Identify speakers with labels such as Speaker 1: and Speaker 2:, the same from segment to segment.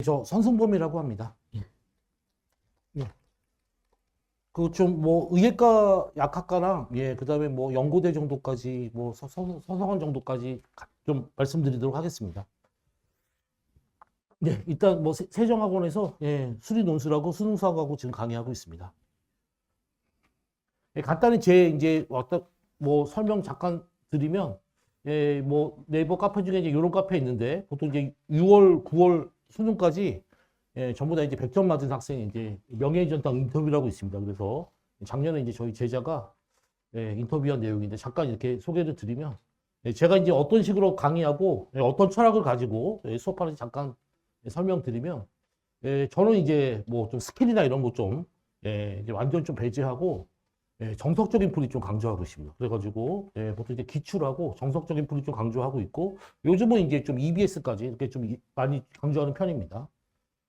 Speaker 1: 저 선승범이라고 합니다. 예. 그 좀 뭐 의예과 약학과랑 그다음에 뭐 연고대 정도까지 뭐 서성한 정도까지 좀 말씀드리도록 하겠습니다. 일단 뭐 세종학원에서 수리 논술하고 수능 수학하고 지금 강의하고 있습니다. 간단히 제 이제 왔다 뭐 설명 잠깐 드리면 뭐 네이버 카페 중에 이제 이런 카페 있는데 보통 이제 6월, 9월 수능까지 전부 다 이제 100점 맞은 학생이 이제 명예전당 인터뷰를 하고 있습니다. 그래서 작년에 이제 저희 제자가 인터뷰한 내용인데 잠깐 이렇게 소개를 드리면 제가 이제 어떤 식으로 강의하고 어떤 철학을 가지고 수업하는지 잠깐 설명드리면 저는 이제 뭐 좀 스킬이나 이런 거 좀 이제 완전 좀 배제하고 정석적인 풀이 좀 강조하고 있습니다. 그래가지고 보통 이제 기출하고 정석적인 풀이 좀 강조하고 있고 요즘은 이제 좀 EBS까지 이렇게 좀 많이 강조하는 편입니다.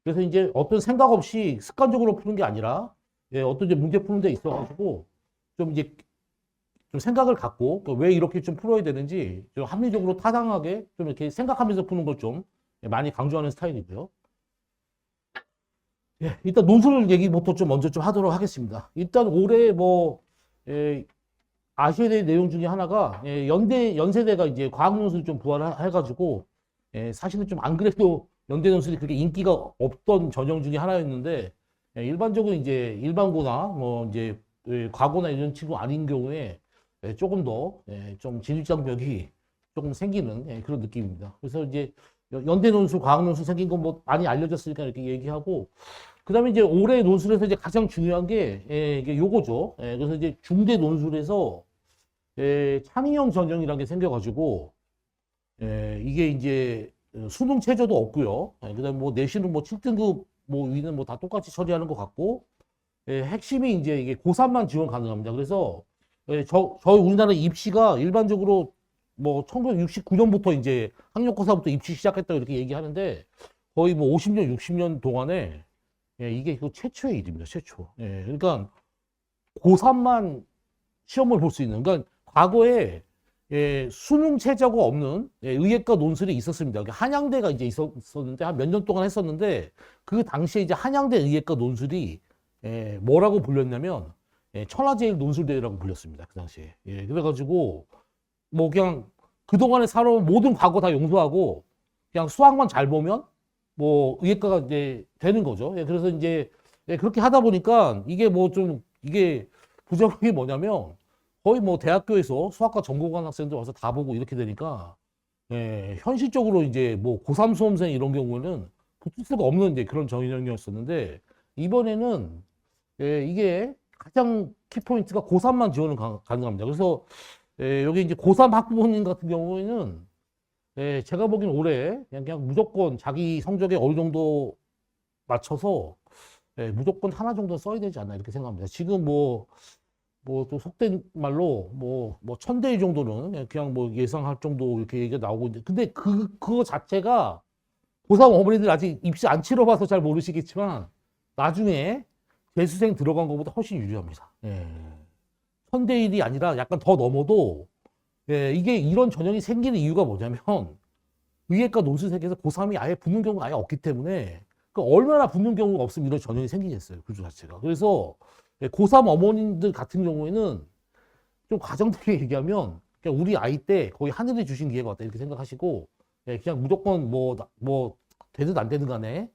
Speaker 1: 그래서 이제 어떤 생각 없이 습관적으로 푸는 게 아니라 어떤 이제 문제 푸는 데 있어가지고 좀 이제 좀 생각을 갖고 왜 이렇게 좀 풀어야 되는지 좀 합리적으로 타당하게 좀 이렇게 생각하면서 푸는 걸 좀 많이 강조하는 스타일이고요. 일단 논술 얘기부터 좀 먼저 좀 하도록 하겠습니다. 일단 올해 뭐 아셔야 될 내용 중에 하나가 연세대가 이제 과학논술 좀 부활해가지고 사실은 좀 안 그래도 연대 논술이 그렇게 인기가 없던 전형 중에 하나였는데 일반적으로 이제 일반고나 뭐 이제 과거나 이런 친구 아닌 경우에 조금 더 좀 진입장벽이 조금 생기는 그런 느낌입니다. 그래서 이제 연대 논술, 과학 논술 생긴 건 뭐 많이 알려졌으니까 이렇게 얘기하고 그다음에 이제 올해 논술에서 이제 가장 중요한 게 이게 요거죠. 그래서 이제 중대 논술에서 창의형 전형이라는 게 생겨가지고 이게 이제 수능 최저도 없고요. 그다음에 뭐 내신은 뭐 7등급 뭐 위는 뭐 다 똑같이 처리하는 것 같고 핵심이 이제 이게 고3만 지원 가능합니다. 그래서 저희 우리나라 입시가 일반적으로 뭐 1969년부터 이제 학력고사부터 입시 시작했다고 이렇게 얘기하는데 거의 뭐 50년, 60년 동안에 이게 그 최초의 일입니다. 최초. 그러니까 고3만 시험을 볼 수 있는. 그러니까 과거에 수능 최저가 없는 의예과 논술이 있었습니다. 그러니까 한양대가 이제 있었는데 한 몇 년 동안 했었는데 그 당시에 이제 한양대 의예과 논술이 뭐라고 불렸냐면 천하제일 논술대회라고 불렸습니다. 그 당시에. 그래가지고 뭐 그냥 그동안에 살아온 모든 과거 다 용서하고 그냥 수학만 잘 보면 뭐 의예과가 이제 되는 거죠. 그래서 이제 그렇게 하다 보니까 이게 뭐 좀 이게 부작용이 뭐냐면 거의 뭐 대학교에서 수학과 전공한 학생들 와서 다 보고 이렇게 되니까 현실적으로 이제 뭐 고3 수험생 이런 경우에는 붙을 수가 없는 이제 그런 전형이었었는데 이번에는 이게 가장 키포인트가 고3만 지원은 가능합니다. 그래서 여기 이제 고3 학부모님 같은 경우에는 제가 보기엔 올해 그냥 무조건 자기 성적에 어느 정도 맞춰서 무조건 하나 정도 써야 되지 않나 이렇게 생각합니다. 지금 뭐 또 속된 말로 뭐 1000대 정도는 그냥 뭐 예상할 정도 이렇게 얘기가 나오고 있는데 근데 그거 자체가 고3 어머니들 아직 입시 안 치러봐서 잘 모르시겠지만 나중에 재수생 들어간 것보다 훨씬 유리합니다. 1000대 1이 아니라 약간 더 넘어도 이게 이런 전형이 생기는 이유가 뭐냐면 의예과 논술 세계에서 고3이 아예 붙는 경우가 아예 없기 때문에 그 얼마나 붙는 경우가 없으면 이런 전형이 생기겠어요. 구조 자체가. 그래서 고3 어머님들 같은 경우에는 좀 과정되게 얘기하면 그냥 우리 아이 때 거의 하늘이 주신 기회가 왔다 이렇게 생각하시고 그냥 무조건 뭐 되든 안 되든 간에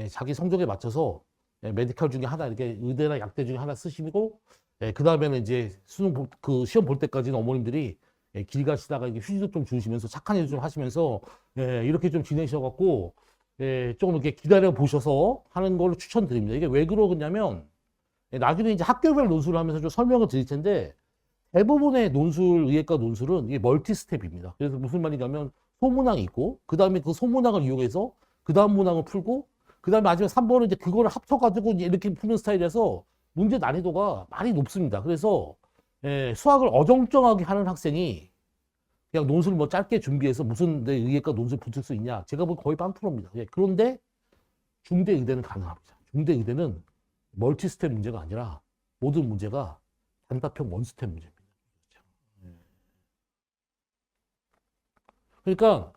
Speaker 1: 자기 성적에 맞춰서 메디컬 중에 하나 이렇게 의대나 약대 중에 하나 쓰시고 그 다음에는 이제 수능 그 시험 볼 때까지는 어머님들이 길 가시다가 이게 휴지도 좀 주시면서 착한 일 좀 하시면서 이렇게 좀 지내셔갖고 조금 이렇게 기다려 보셔서 하는 걸로 추천드립니다. 이게 왜 그러냐면 나중에 이제 학교별 논술을 하면서 좀 설명을 드릴 텐데 대부분의 논술, 의예과 논술은 이게 멀티 스텝입니다. 그래서 무슨 말이냐면 소문항이 있고 그 다음에 그 소문항을 이용해서 그 다음 문항을 풀고 그 다음에 마지막 3번은 이제 그거를 합쳐가지고 이제 이렇게 푸는 스타일이라서 문제 난이도가 많이 높습니다. 그래서 수학을 어정쩡하게 하는 학생이 그냥 논술 뭐 짧게 준비해서 무슨 내 의예과 논술 붙을 수 있냐? 제가 보기 거의 0%입니다. 그런데 중대 의대는 가능합니다. 중대 의대는 멀티 스텝 문제가 아니라 모든 문제가 단답형 원 스텝 문제입니다. 그러니까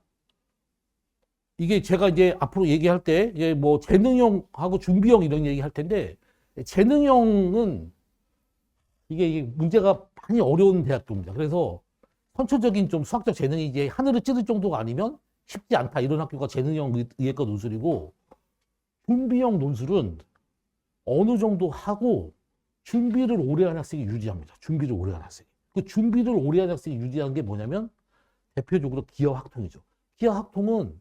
Speaker 1: 이게 제가 이제 앞으로 얘기할 때, 이제 뭐 재능형하고 준비형 이런 얘기 할 텐데, 재능형은 이게 문제가 많이 어려운 대학교입니다. 그래서 선천적인 좀 수학적 재능이 이제 하늘을 찌를 정도가 아니면 쉽지 않다. 이런 학교가 재능형 의예과 논술이고, 준비형 논술은 어느 정도 하고 준비를 오래 한 학생이 유리합니다. 준비를 오래 한 학생이. 그 준비를 오래 한 학생이 유리한 게 뭐냐면 대표적으로 기하학통이죠. 기하학통은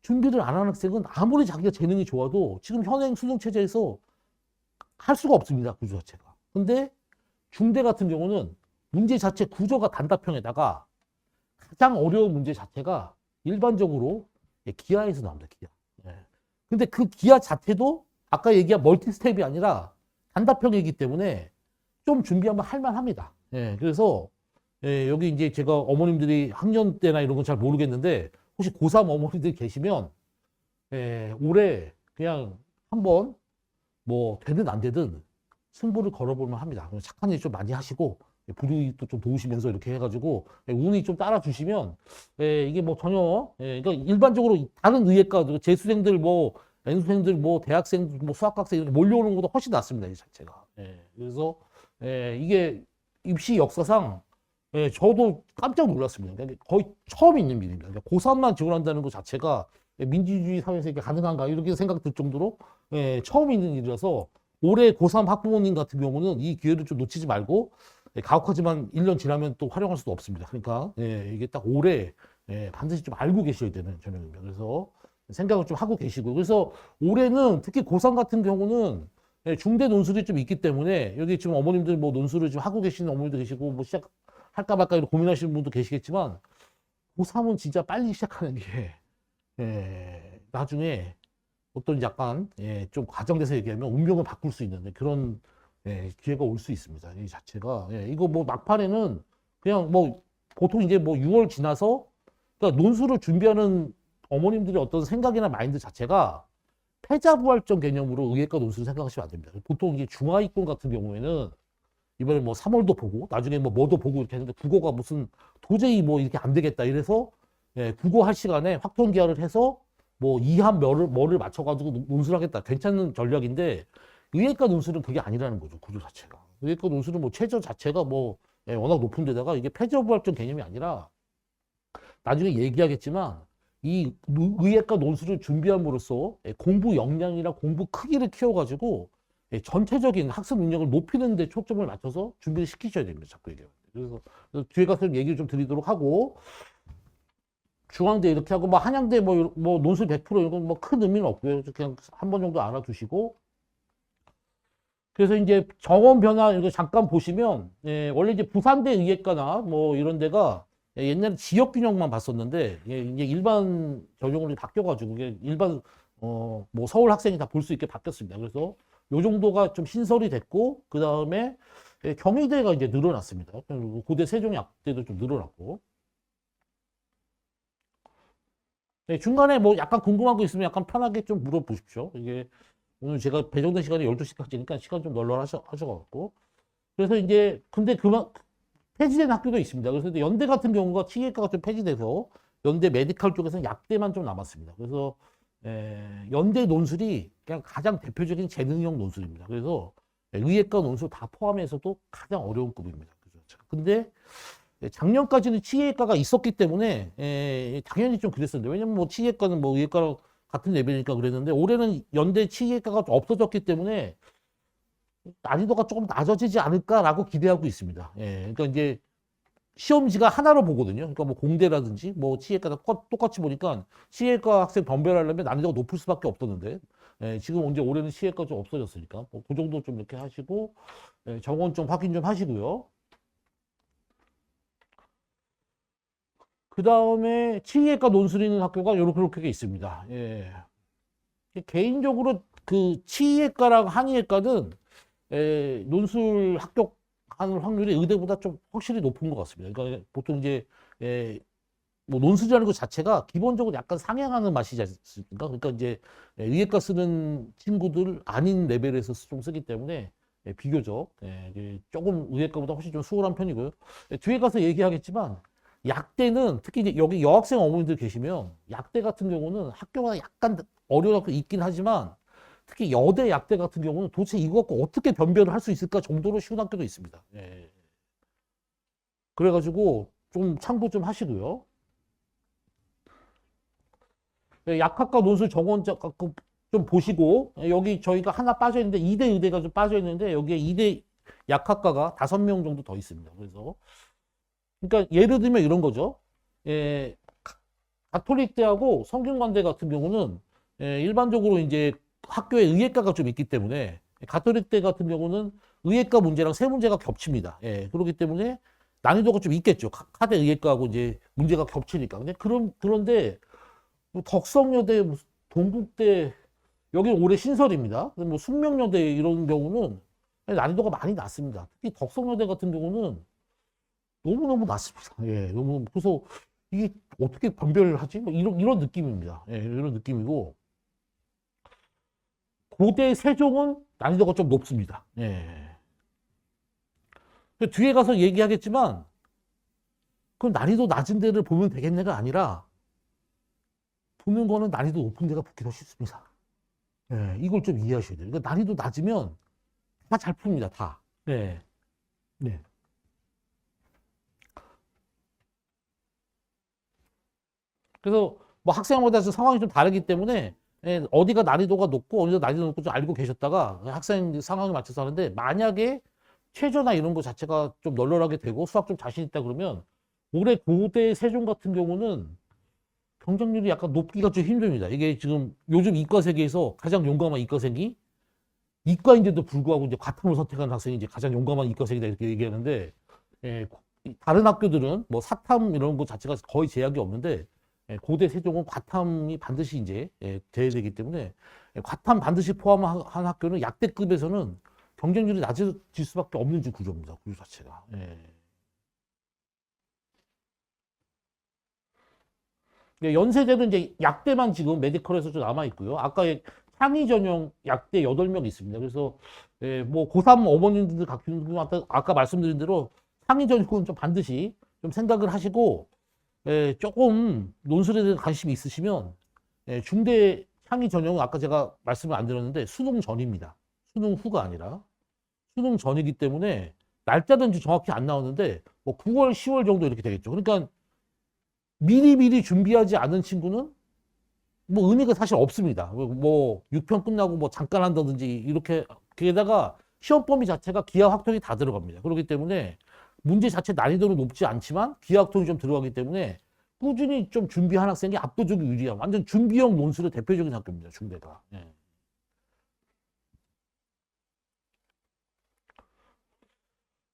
Speaker 1: 준비를 안 한 학생은 아무리 자기가 재능이 좋아도 지금 현행 수능 체제에서 할 수가 없습니다. 구조 자체가. 근데 중대 같은 경우는 문제 자체 구조가 단답형에다가 가장 어려운 문제 자체가 일반적으로 기하에서 나옵니다. 기하. 근데 그 기하 자체도 아까 얘기한 멀티 스텝이 아니라 단답형이기 때문에 좀 준비하면 할만합니다. 그래서 여기 이제 제가 어머님들이 학년 때나 이런 건 잘 모르겠는데 혹시 고3 어머니들 계시면 올해 그냥 한번 뭐 되든 안 되든 승부를 걸어볼만 합니다. 착한 일 좀 많이 하시고 불이익도 좀 도우시면서 이렇게 해가지고 운이 좀 따라주시면 이게 뭐 전혀 그러니까 일반적으로 다른 의예과 재수생들 뭐 N수생들 뭐 대학생 뭐 수학학생 이렇게 몰려오는 것보다 훨씬 낫습니다. 이 자체가. 그래서 이게 입시 역사상 저도 깜짝 놀랐습니다. 그러니까 거의 처음 있는 일입니다. 그러니까 고3만 지원한다는 것 자체가 민주주의 사회에서 이게 가능한가 이렇게 생각 들 정도로 처음 있는 일이라서 올해 고3 학부모님 같은 경우는 이 기회를 좀 놓치지 말고 가혹하지만 1년 지나면 또 활용할 수도 없습니다. 그러니까 이게 딱 올해 반드시 좀 알고 계셔야 되는 전형입니다. 그래서 생각을 좀 하고 계시고 그래서 올해는 특히 고3 같은 경우는 중대 논술이 좀 있기 때문에 여기 지금 어머님들 뭐 논술을 지금 하고 계시는 어머님도 계시고 뭐 시작할까 말까 이런 고민하시는 분도 계시겠지만 고3은 진짜 빨리 시작하는 게 나중에 어떤 약간 좀 과정돼서 얘기하면 운명을 바꿀 수 있는 그런 기회가 올 수 있습니다. 이 자체가 이거 뭐 막판에는 그냥 뭐 보통 이제 뭐 6월 지나서 그러니까 논술을 준비하는 어머님들의 어떤 생각이나 마인드 자체가 패자부활전 개념으로 의예과 논술을 생각하시면 안 됩니다. 보통 이게 중하위권 같은 경우에는 이번에 뭐 3월도 보고 나중에 뭐 뭐도 보고 이렇게 했는데 국어가 무슨 도저히 뭐 이렇게 안 되겠다 이래서 국어 할 시간에 확통기하를 해서 뭐 이한 뭐를 맞춰가지고 논술하겠다 괜찮은 전략인데 의예과 논술은 그게 아니라는 거죠. 구조 자체가. 의예과 논술은 뭐 최저 자체가 뭐 워낙 높은 데다가 이게 패자부활전 개념이 아니라 나중에 얘기하겠지만 이 의예과 논술을 준비함으로써 공부 역량이나 공부 크기를 키워가지고 전체적인 학습 능력을 높이는 데 초점을 맞춰서 준비를 시키셔야 됩니다. 자꾸 얘기하면. 그래서 뒤에 가서 얘기를 좀 드리도록 하고 중앙대 이렇게 하고 뭐 한양대 뭐 논술 100% 이건 뭐 큰 의미는 없고요. 그냥 한 번 정도 알아두시고 그래서 이제 정원 변화 이거 잠깐 보시면 원래 이제 부산대 의예과나 뭐 이런 데가 옛날에 지역 균형만 봤었는데 이제 일반 전형으로 바뀌어가지고 일반 뭐 서울 학생이 다 볼 수 있게 바뀌었습니다. 그래서 요 정도가 좀 신설이 됐고 그 다음에 경희대가 이제 늘어났습니다. 그리고 고대 세종대도 좀 늘어났고 중간에 뭐 약간 궁금한 거 있으면 약간 편하게 좀 물어보십시오. 이게 오늘 제가 배정된 시간이 12시까지니까 시간 좀 널널하셔가지고 그래서 이제 근데 그만 폐지된 학교도 있습니다. 그래서 연대 같은 경우가 치의과가 좀 폐지돼서 연대 메디컬 쪽에서는 약대만 좀 남았습니다. 그래서 연대 논술이 그냥 가장 대표적인 재능형 논술입니다. 그래서 의예과 논술 다 포함해서도 가장 어려운 급입니다. 그렇죠. 근데 작년까지는 치의과가 있었기 때문에 당연히 좀 그랬었는데 왜냐면 뭐 치의과는 뭐 의예과랑 같은 레벨이니까 그랬는데 올해는 연대 치의과가 없어졌기 때문에 난이도가 조금 낮아지지 않을까라고 기대하고 있습니다. 그러니까 이제 시험지가 하나로 보거든요. 그러니까 뭐 공대라든지 뭐 치의과 똑같이 보니까 치의과 학생 변별하려면 난이도가 높을 수밖에 없었는데 지금 이제 올해는 치의과 좀 없어졌으니까 뭐그 정도 좀 이렇게 하시고 정원 좀 확인 좀 하시고요. 그 다음에 치의과 논술 있는 학교가 이렇게 있습니다. 개인적으로 그 치의과랑 한의과는 논술 합격하는 확률이 의대보다 좀 확실히 높은 것 같습니다. 그러니까 보통 이제 뭐 논술이라는 것 자체가 기본적으로 약간 상향하는 맛이지 않습니까? 그러니까 이제 의예과 쓰는 친구들 아닌 레벨에서 좀 쓰기 때문에 비교적 조금 의예과보다 훨씬 좀 수월한 편이고요. 뒤에 가서 얘기하겠지만 약대는 특히 이제 여기 여학생 어머님들 계시면 약대 같은 경우는 학교가 약간 어려운 학교 있긴 하지만 특히 여대 약대 같은 경우는 도대체 이거 갖고 어떻게 변별을 할 수 있을까 정도로 쉬운 학교도 있습니다. 예. 그래가지고 좀 참고 좀 하시고요. 예, 약학과 논술 정원 좀 보시고 여기 저희가 하나 빠져 있는데 2대 의대가 좀 빠져 있는데 여기에 2대 약학과가 5명 정도 더 있습니다. 그래서 그러니까 예를 들면 이런 거죠. 예, 가톨릭대하고 성균관대 같은 경우는 일반적으로 이제 학교에 의예과가 좀 있기 때문에 가톨릭대 같은 경우는 의예과 문제랑 세 문제가 겹칩니다. 예, 그렇기 때문에 난이도가 좀 있겠죠. 카대 의예과하고 이제 문제가 겹치니까. 근데 그런데 뭐 덕성여대, 동국대 여기 올해 신설입니다. 뭐 숙명여대 이런 경우는 난이도가 많이 낮습니다. 특히 덕성여대 같은 경우는 너무너무 낮습니다. 예, 너무 그래서 이게 어떻게 변별을 하지? 뭐 이런 느낌입니다. 예, 이런 느낌이고 고대 세종은 난이도가 좀 높습니다. 예. 그 뒤에 가서 얘기하겠지만 그럼 난이도 낮은 데를 보면 되겠네가 아니라 보는 거는 난이도 높은 데가 붙기도 쉽습니다. 예, 이걸 좀 이해하셔야 돼요. 그러니까 난이도 낮으면 다 잘 풉니다. 다. 네. 네. 그래서 뭐 학생마다 상황이 좀 다르기 때문에 예, 어디가 난이도가 높고 어디가 난이도가 높고 좀 알고 계셨다가 학생 상황에 맞춰서 하는데 만약에 최저나 이런 거 자체가 좀 널널하게 되고 수학 좀 자신 있다 그러면 올해 고대 세종 같은 경우는 경쟁률이 약간 높기가 좀 힘듭니다. 이게 지금 요즘 이과 세계에서 가장 용감한 이과생이 이과인데도 불구하고 이제 과탐을 선택한 학생이 이제 가장 용감한 이과생이다 이렇게 얘기하는데 예, 다른 학교들은 뭐 사탐 이런 거 자체가 거의 제약이 없는데 예, 고대 세종은 과탐이 반드시 이제 예, 돼야 되기 때문에 예, 과탐 반드시 포함한 학교는 약대급에서는 경쟁률이 낮아질 수밖에 없는 구조입니다. 구조 자체가. 예. 예, 연세대는 이제 약대만 지금 메디컬에서 좀 남아 있고요. 아까 창의 전용 약대 8명 있습니다. 그래서 예, 뭐 고3 어머님들 같은 경우 아까 말씀드린 대로 창의 전용은 좀 반드시 좀 생각을 하시고 예, 조금 논술에 대한 관심이 있으시면 예, 중대 창의 전용은 아까 제가 말씀을 안 드렸는데 수능 전입니다. 수능 후가 아니라 수능 전이기 때문에 날짜는 정확히 안 나오는데 뭐 9월, 10월 정도 이렇게 되겠죠. 그러니까 미리미리 준비하지 않은 친구는 뭐 의미가 사실 없습니다. 뭐 6편 끝나고 뭐 잠깐 한다든지 이렇게 게다가 시험 범위 자체가 기하 확통이 다 들어갑니다. 그렇기 때문에 문제 자체 난이도는 높지 않지만 기하 확통이 좀 들어가기 때문에 꾸준히 좀 준비한 학생이 압도적으로 유리한 완전 준비형 논술의 대표적인 학교입니다. 중대가. 예.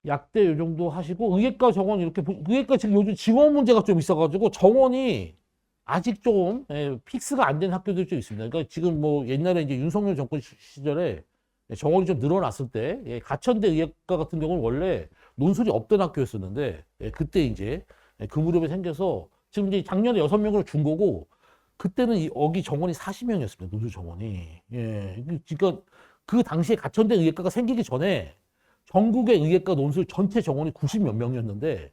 Speaker 1: 약대 요 정도 하시고 의예과 정원 이렇게 의예과 지금 요즘 지원 문제가 좀 있어가지고 정원이 아직 좀 예, 픽스가 안 된 학교들이 좀 있습니다. 그러니까 지금 뭐 옛날에 이제 윤석열 정권 시절에 정원이 좀 늘어났을 때 예, 가천대 의예과 같은 경우는 원래 논술이 없던 학교였었는데 예, 그때 이제 예, 그 무렵에 생겨서 지금 이제 작년에 6명으로 준 거고 그때는 여기 정원이 40명이었습니다. 논술 정원이. 예, 그러니까 그 당시에 가천대 의예과가 생기기 전에 전국의 의예과 논술 전체 정원이 90 몇 명이었는데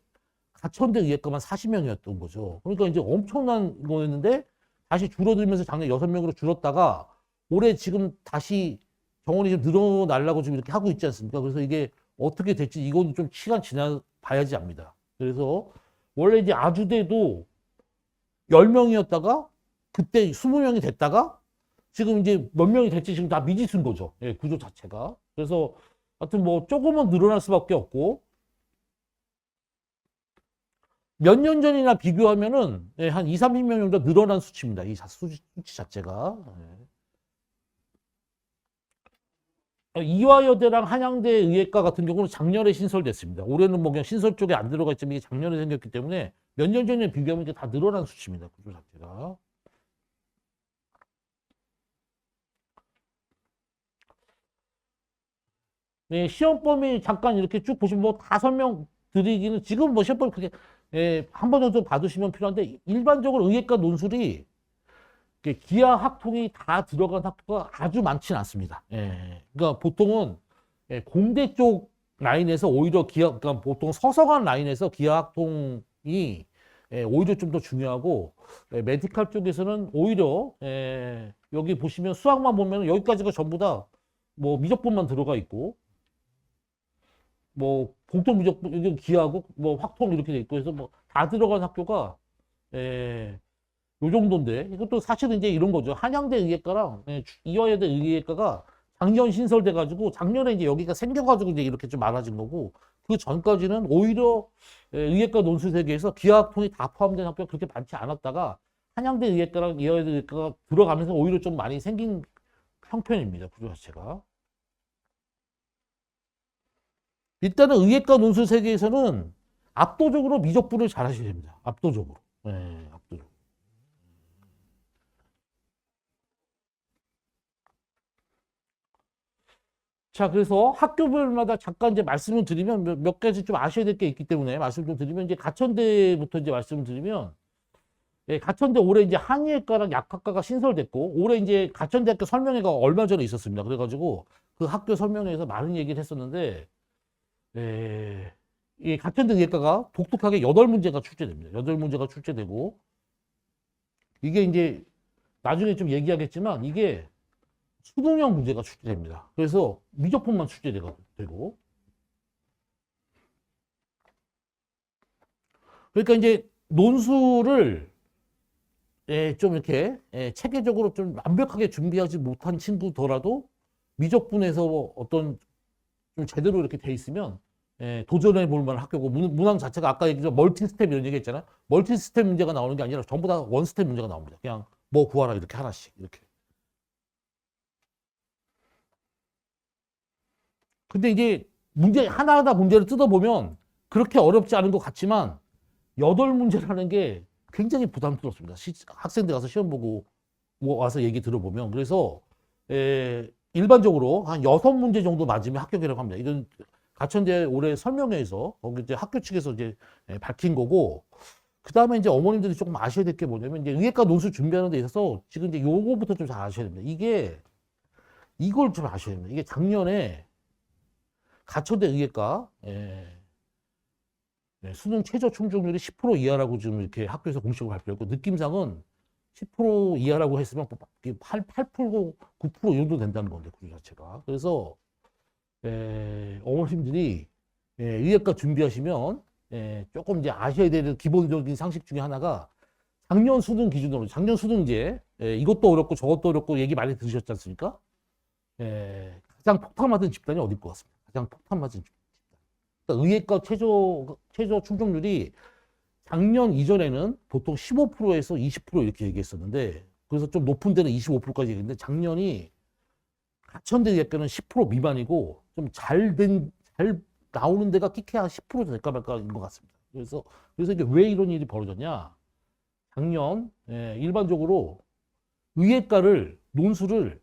Speaker 1: 가천대 의예과만 40명이었던 거죠. 그러니까 이제 엄청난 거였는데 다시 줄어들면서 작년 6명으로 줄었다가 올해 지금 다시 정원이 좀 늘어나려고 좀 이렇게 하고 있지 않습니까? 그래서 이게 어떻게 될지 이건 좀 시간 지나봐야지 압니다. 그래서 원래 이제 아주대도 10명이었다가 그때 20명이 됐다가 지금 이제 몇 명이 됐지 지금 다 미지수인 거죠. 예, 구조 자체가. 그래서 하여튼 뭐 조금은 늘어날 수밖에 없고 몇 년 전이나 비교하면은 예, 한 2, 30명 정도 늘어난 수치입니다. 이 수치 자체가. 예. 이화여대랑 한양대 의예과 같은 경우는 작년에 신설됐습니다. 올해는 뭐 그냥 신설 쪽에 안 들어가 있지만 이게 작년에 생겼기 때문에 몇 년 전에 비교하면 이게 다 늘어난 수치입니다. 구조 자체가. 네, 시험 범위 잠깐 이렇게 쭉 보시면 뭐 다 설명 드리기는 지금 뭐 시험 범위 그게 예, 한 번 정도 봐두시면 필요한데 일반적으로 의예과 논술이 기하 학통이 다 들어간 학교가 아주 많지는 않습니다. 예, 그러니까 보통은 예, 공대 쪽 라인에서 오히려 그러니까 보통 서성한 라인에서 기하 학통이 오히려 좀 더 중요하고 메디칼 쪽에서는 오히려 여기 보시면 수학만 보면 여기까지가 전부 다 뭐 미적분만 들어가 있고 뭐 공통 미적분 이게 기하고 뭐 확통 이렇게 돼 있고 해서 뭐 다 들어간 학교가 요 정도인데 이것도 사실은 이제 이런 거죠. 한양대 의예과랑 이화여대 의예과가 작년 신설돼 가지고 작년에 이제 여기가 생겨 가지고 이제 이렇게 좀 많아진 거고 그 전까지는 오히려 의예과 논술 세계에서 기하학통이 다 포함된 학교가 그렇게 많지 않았다가 한양대 의예과랑 이화여대 의예과가 들어가면서 오히려 좀 많이 생긴 형편입니다. 구조 자체가. 일단은 의예과 논술 세계에서는 압도적으로 미적분을 잘 하셔야 됩니다. 압도적으로. 압도적으로. 자, 그래서 학교별마다 잠깐 이제 말씀을 드리면 몇 가지 좀 아셔야 될 게 있기 때문에 말씀 좀 드리면 이제 가천대부터 이제 말씀을 드리면 가천대 올해 이제 한의학과랑 약학과가 신설됐고 올해 이제 가천대학교 설명회가 얼마 전에 있었습니다. 그래가지고 그 학교 설명회에서 많은 얘기를 했었는데 이 가천대 의학과가 독특하게 8문제가 출제됩니다. 8문제가 출제되고 이게 이제 나중에 좀 얘기하겠지만 이게 수능형 문제가 출제됩니다. 그래서 미적분만 출제되고 그러니까 이제 논술을 좀 이렇게 체계적으로 좀 완벽하게 준비하지 못한 친구더라도 미적분에서 어떤 좀 제대로 이렇게 돼 있으면 도전해 볼 만한 학교고 문항 자체가 아까 얘기했던 멀티 스텝 이런 얘기 했잖아요. 멀티 스텝 문제가 나오는 게 아니라 전부 다 원 스텝 문제가 나옵니다. 그냥 뭐 구하라 이렇게 하나씩 이렇게. 근데 이제 문제 하나하나 문제를 뜯어보면 그렇게 어렵지 않은 것 같지만 8문제라는 게 굉장히 부담스럽습니다. 학생들 가서 시험 보고 와서 얘기 들어보면 그래서 일반적으로 한 6문제 정도 맞으면 합격이라고 합니다. 이건 가천대 올해 설명회에서 거기 이제 학교 측에서 이제 밝힌 거고 그 다음에 이제 어머님들이 조금 아셔야 될 게 뭐냐면 이제 의예과 논술 준비하는 데 있어서 지금 이제 요거부터 좀 잘 아셔야 됩니다. 이걸 좀 아셔야 됩니다. 이게 작년에 가천대 의예과 수능 최저 충족률이 10% 이하라고 지금 이렇게 학교에서 공식으로 발표했고 느낌상은 10% 이하라고 했으면 8%, 9%이 정도 된다는 건데 그 자체가. 그래서 어머님들이 의예과 준비하시면 조금 이제 아셔야 되는 기본적인 상식 중에 하나가 작년 수능 기준으로 작년 수능제 이것도 어렵고 저것도 어렵고 얘기 많이 들으셨지 않습니까? 가장 폭탄 맞은 집단이 어딜 것 같습니다. 가장 폭탄 맞은 집단. 그러니까 의예과 최저 충족률이 작년 이전에는 보통 15%에서 20% 이렇게 얘기했었는데 그래서 좀 높은 데는 25%까지 얘기했는데 작년이 가천대 의예과는 10% 미만이고 좀 잘 나오는 데가 끼케야 10% 될까 말까인 것 같습니다. 그래서 이게 왜 이런 일이 벌어졌냐? 작년 일반적으로 의예과를 논술을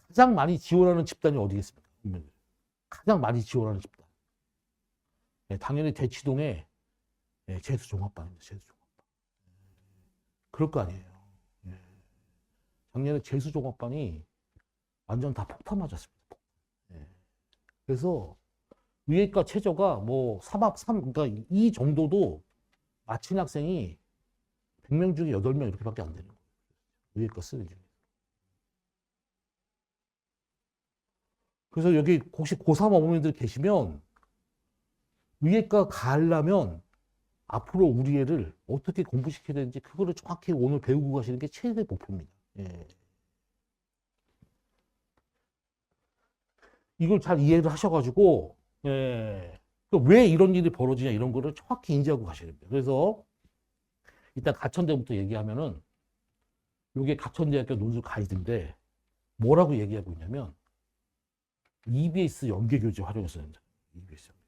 Speaker 1: 가장 많이 지원하는 집단이 어디겠습니까? 가장 많이 지원하는 집단. 당연히 대치동의 재수종합반입니다. 재수종합반. 그럴 거 아니에요. 작년에 재수종합반이 완전 다 폭탄 맞았습니다. 그래서 의예과 최저가 뭐 그러니까 이 정도도 마친 학생이 100명 중에 8명 이렇게밖에 안 되는 거예요. 의예과 쓰는 중에. 그래서 여기 혹시 고3 어머님들 계시면 의예과 가려면 앞으로 우리 애를 어떻게 공부시켜야 되는지 그거를 정확히 오늘 배우고 가시는 게 최대 목표입니다. 이걸 잘 이해를 하셔가지고 왜 이런 일이 벌어지냐 이런 거를 정확히 인지하고 가셔야 됩니다. 그래서 일단 가천대부터 얘기하면은 이게 가천대학교 논술 가이드인데 뭐라고 얘기하고 있냐면 EBS 연계교재 활용해서 된다. EBS 연계.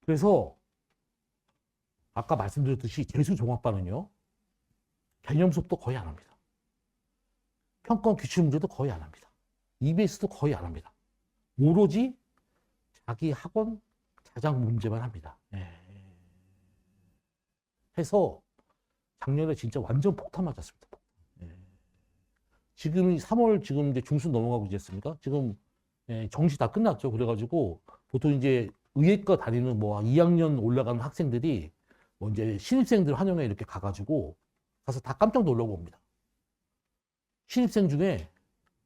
Speaker 1: 그래서 아까 말씀드렸듯이 재수종합반은요 개념 수업도 거의 안 합니다. 평가 기출 문제도 거의 안 합니다. EBS도 거의 안 합니다. 오로지 자기 학원 자작 문제만 합니다. 해서 작년에 진짜 완전 폭탄 맞았습니다. 지금 3월 지금 이제 중순 넘어가고 있지 않습니까? 지금 정시 다 끝났죠. 그래가지고 보통 이제 의예과 다니는 뭐 2학년 올라가는 학생들이 뭐 이제 신입생들 환영회 이렇게 가가지고 가서 다 깜짝 놀라고 옵니다. 신입생 중에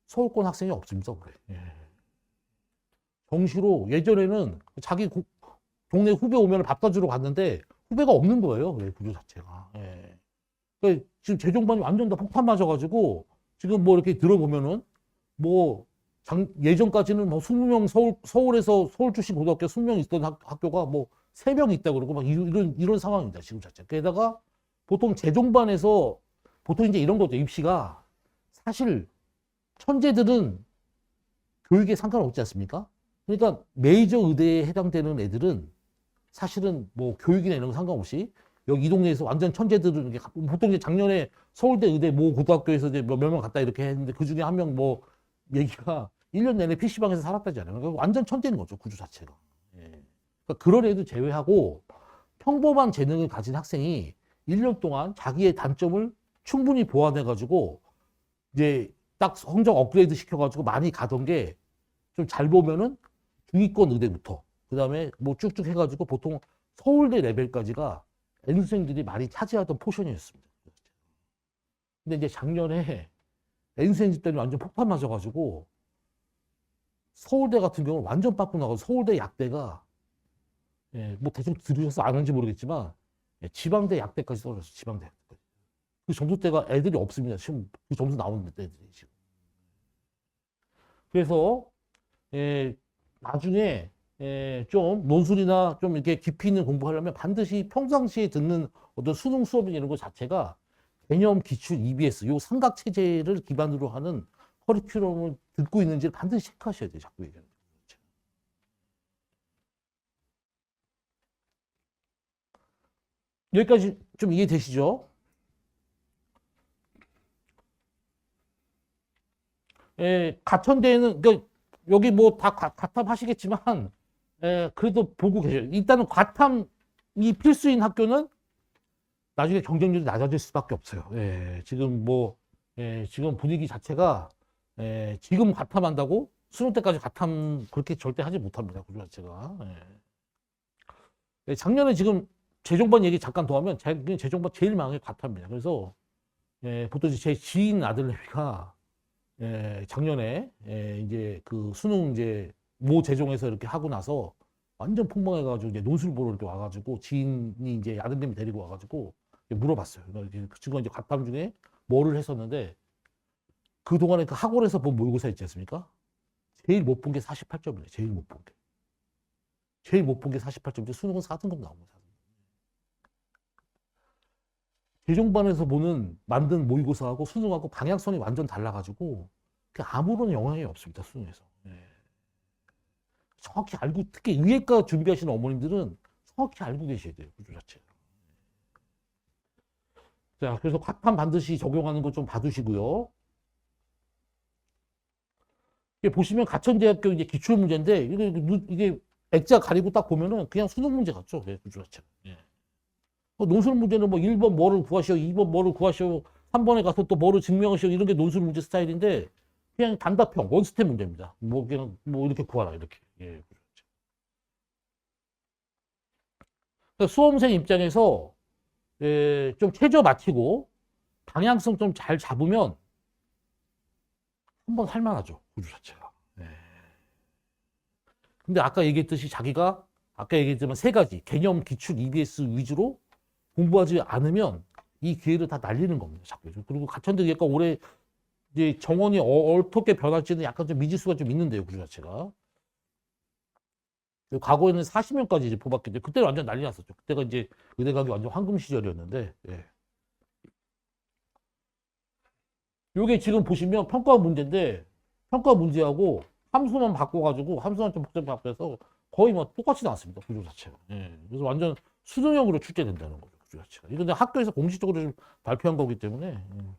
Speaker 1: 서울권 학생이 없습니다. 그래. 예. 정시로 예전에는 자기 동네 후배 오면 밥 사주러 갔는데 후배가 없는 거예요. 예, 구조 자체가. 예. 그러니까 지금 재종반이 완전 다 폭탄 맞아가지고 지금 뭐 이렇게 들어보면은 뭐 예전까지는 뭐 20명 서울에서 서울 출신 고등학교 20명 있던 학교가 뭐 3명 있다 그러고 막 이런 상황입니다. 지금 자체. 게다가 보통 재종반에서 보통 이제 이런 거죠. 입시가 사실 천재들은 교육에 상관없지 않습니까? 그러니까 메이저 의대에 해당되는 애들은 사실은 뭐 교육이나 이런 거 상관없이 여기 이 동네에서 완전 천재들은 보통 이제 작년에 서울대 의대 모 고등학교에서 이제 몇 명 갔다 이렇게 했는데 그 중에 한 명 뭐 얘기가 1년 내내 PC방에서 살았다잖아요. 그러니까 완전 천재인 거죠. 구조 자체가. 예. 그러니까 그런 애도 제외하고 평범한 재능을 가진 학생이 1년 동안 자기의 단점을 충분히 보완해가지고 이제 딱 성적 업그레이드 시켜가지고 많이 가던 게 좀 잘 보면은 중위권 의대부터 그 다음에 뭐 쭉쭉 해가지고 보통 서울대 레벨까지가 N수생들이 많이 차지하던 포션이었습니다. 근데 이제 작년에 N수생 집단이 완전 폭탄 맞아가지고 서울대 같은 경우는 완전 빠꾸 나가고 서울대 약대가 예, 뭐 대충 들으셔서 아는지 모르겠지만 예, 지방대 약대까지 떨어졌어요. 지방대 약대까지. 그 점수대가 애들이 없습니다. 지금 그 점수 나오는 애들이 지금. 그래서 예, 나중에 예, 좀 논술이나 좀 이렇게 깊이 있는 공부하려면 반드시 평상시에 듣는 어떤 수능 수업이나 이런 것 자체가 개념, 기출, EBS 요 삼각 체제를 기반으로 하는 커리큘럼을 듣고 있는지를 반드시 체크하셔야 돼요. 자꾸 얘기하는 거죠. 여기까지 좀 이해되시죠? 예, 가천대에는 그러니까 여기 뭐 다 가탐하시겠지만 예, 그래도 보고 계셔요. 일단은 과탐이 필수인 학교는 나중에 경쟁률이 낮아질 수밖에 없어요. 예, 지금 뭐 예, 지금 분위기 자체가 예, 지금 과탐한다고 수능 때까지 과탐 그렇게 절대 하지 못합니다. 구조 자체가. 예. 예, 작년에 지금 재종반 얘기 잠깐 더 하면 재종반 제일 많은 게 과탐입니다. 그래서 예, 보통 제 지인 아들내미가 예, 작년에 예, 이제 그 수능 이제 모 재종에서 이렇게 하고 나서 완전 폭망해가지고 이제 논술 보러 이렇게 와가지고 지인이 이제 아들내미 데리고 와가지고 물어봤어요. 그 친구가 이제 과탐 중에 뭐를 했었는데 그 동안에 그 학원에서 본 모의고사 있지 않습니까? 제일 못 본 게 48점이에요. 제일 못 본 게. 제일 못 본 게 48점인데 수능은 4등급 나온 거예요. 재종반에서 보는 만든 모의고사하고 수능하고 방향성이 완전 달라가지고 아무런 영향이 없습니다. 수능에서. 예. 정확히 알고 특히 의예과 준비하시는 어머님들은 정확히 알고 계셔야 돼요. 구조 자체. 자, 그래서 과탐 반드시 적용하는 거 좀 봐두시고요. 이게 보시면 가천대학교 이제 기출 문제인데 이게 액자 가리고 딱 보면은 그냥 수능 문제 같죠. 예, 구조 자체. 예. 논술 문제는 뭐 1번 뭐를 구하시오, 2번 뭐를 구하시오, 3번에 가서 또 뭐를 증명하시오 이런 게 논술 문제 스타일인데 그냥 단답형 원스텝 문제입니다. 뭐 그냥 뭐 이렇게 구하라 이렇게. 예. 그러니까 수험생 입장에서 예, 좀 최저 맞추고 방향성 좀 잘 잡으면 한번 할만하죠. 구조 자체가. 예. 근데 아까 얘기했듯이 자기가 아까 얘기했지만 3가지 개념, 기출, EBS 위주로 공부하지 않으면 이 기회를 다 날리는 겁니다. 자꾸. 그리고 가천대 약간 올해 이제 정원이 어떻게 변할지는 약간 좀 미지수가 좀 있는데요. 구조 자체가. 과거에는 40명까지 이제 뽑았기 때문에 그때는 완전 난리 났었죠. 그때가 이제 의대 가기 완전 황금 시절이었는데. 예. 요게 지금 보시면 평가 문제인데 평가 문제하고 함수만 바꿔가지고 함수만 좀 복잡하게 바꿔서 거의 뭐 똑같이 나왔습니다. 구조 자체가. 예. 그래서 완전 수능형으로 출제된다는 거죠. 구조 자체가. 이건 학교에서 공식적으로 좀 발표한 거기 때문에. 예.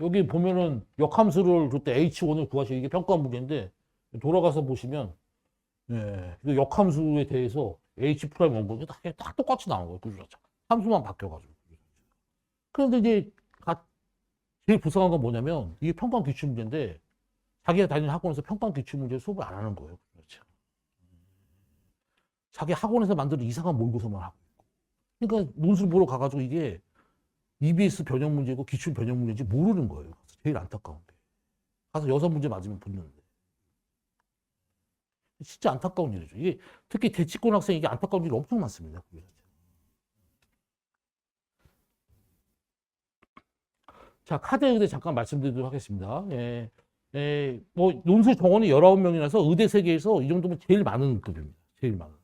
Speaker 1: 여기 보면은 역함수를 줄 때 H1을 구하시고 이게 평가 문제인데 돌아가서 보시면 예, 그 역함수에 대해서 H 프라임 원본이 딱 똑같이 나온 거예요. 구조 자체가. 함수만 바뀌어가지고. 그런데 이제 제일 불쌍한 건 뭐냐면 이게 평가 기출 문제인데 자기가 다니는 학원에서 평가 기출 문제 수업을 안 하는 거예요. 그렇죠. 자기 학원에서 만드는 이상한 모의고사만 하고 있고. 그러니까 논술 보러 가가지고 이게 EBS 변형 문제고 기출 변형 문제인지 모르는 거예요. 제일 안타까운 게. 가서 6문제 맞으면 붙는데. 진짜 안타까운 일이죠. 이게 특히 대치권 학생 이게 안타까운 일이 엄청 많습니다. 자, 카드 의대 잠깐 말씀드리도록 하겠습니다. 예, 뭐 논술 정원이 19명이라서 의대 세계에서 이 정도면 제일 많은 급입니다. 제일 많은.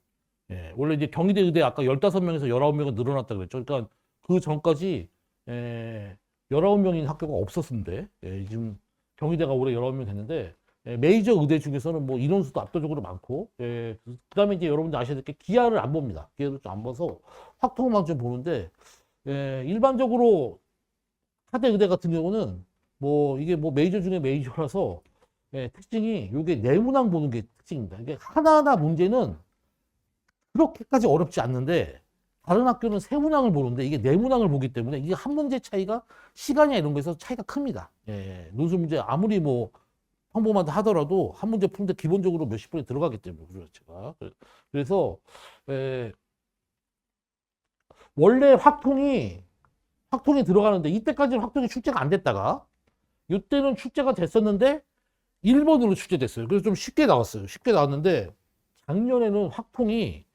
Speaker 1: 예, 원래 이제 경희대 의대 아까 15명에서 19명은 늘어났다 그랬죠. 그러니까 그 전까지 19명인 학교가 없었는데 지금 경희대가 올해 19명 됐는데 메이저 의대 중에서는 뭐 인원수도 압도적으로 많고 그다음에 이제 여러분들 아셔야 될 게 기하를 안 봅니다. 기하를 좀 안 봐서 확통만 좀 보는데 일반적으로 하대 의대 같은 경우는 뭐 이게 뭐 메이저 중에 메이저라서 특징이 이게 내문항 보는 게 특징입니다. 이게 하나하나 문제는 그렇게까지 어렵지 않는데 다른 학교는 세문항을 보는데 이게 네문항을 보기 때문에 이게 한 문제 차이가 시간이나 이런 거에서 차이가 큽니다. 논술 문제 아무리 뭐 평범하다 하더라도 한 문제 푸는데 기본적으로 몇십 분이 들어가기 때문에 제가 그래서 원래 확통이 들어가는데 이때까지는 확통이 출제가 안 됐다가 이때는 출제가 됐었는데 1번으로 출제됐어요. 그래서 좀 쉽게 나왔어요. 쉽게 나왔는데 작년에는 확통이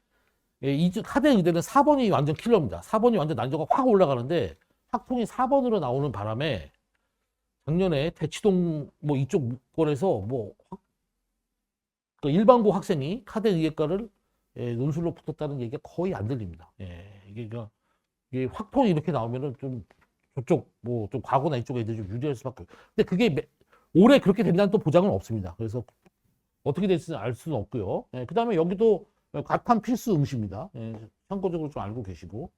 Speaker 1: 하대 의대는 4번이 완전 킬러입니다. 4번이 완전 난이도가 확 올라가는데 확통이 4번으로 나오는 바람에 작년에 대치동 뭐 이쪽 문권에서 뭐 그 일반고 학생이 카드 의예과를 논술로 붙었다는 얘기가 거의 안 들립니다. 이게 확통이 이렇게 나오면은 좀 저쪽 뭐 좀 과거나 이쪽 애들이 좀 유리할 수밖에 없어요. 근데 그게 올해 그렇게 된다는 또 보장은 없습니다. 그래서 어떻게 될지는 알 수는 없고요. 그 다음에 여기도 과탐 필수 응시입니다. 참고적으로 좀 알고 계시고.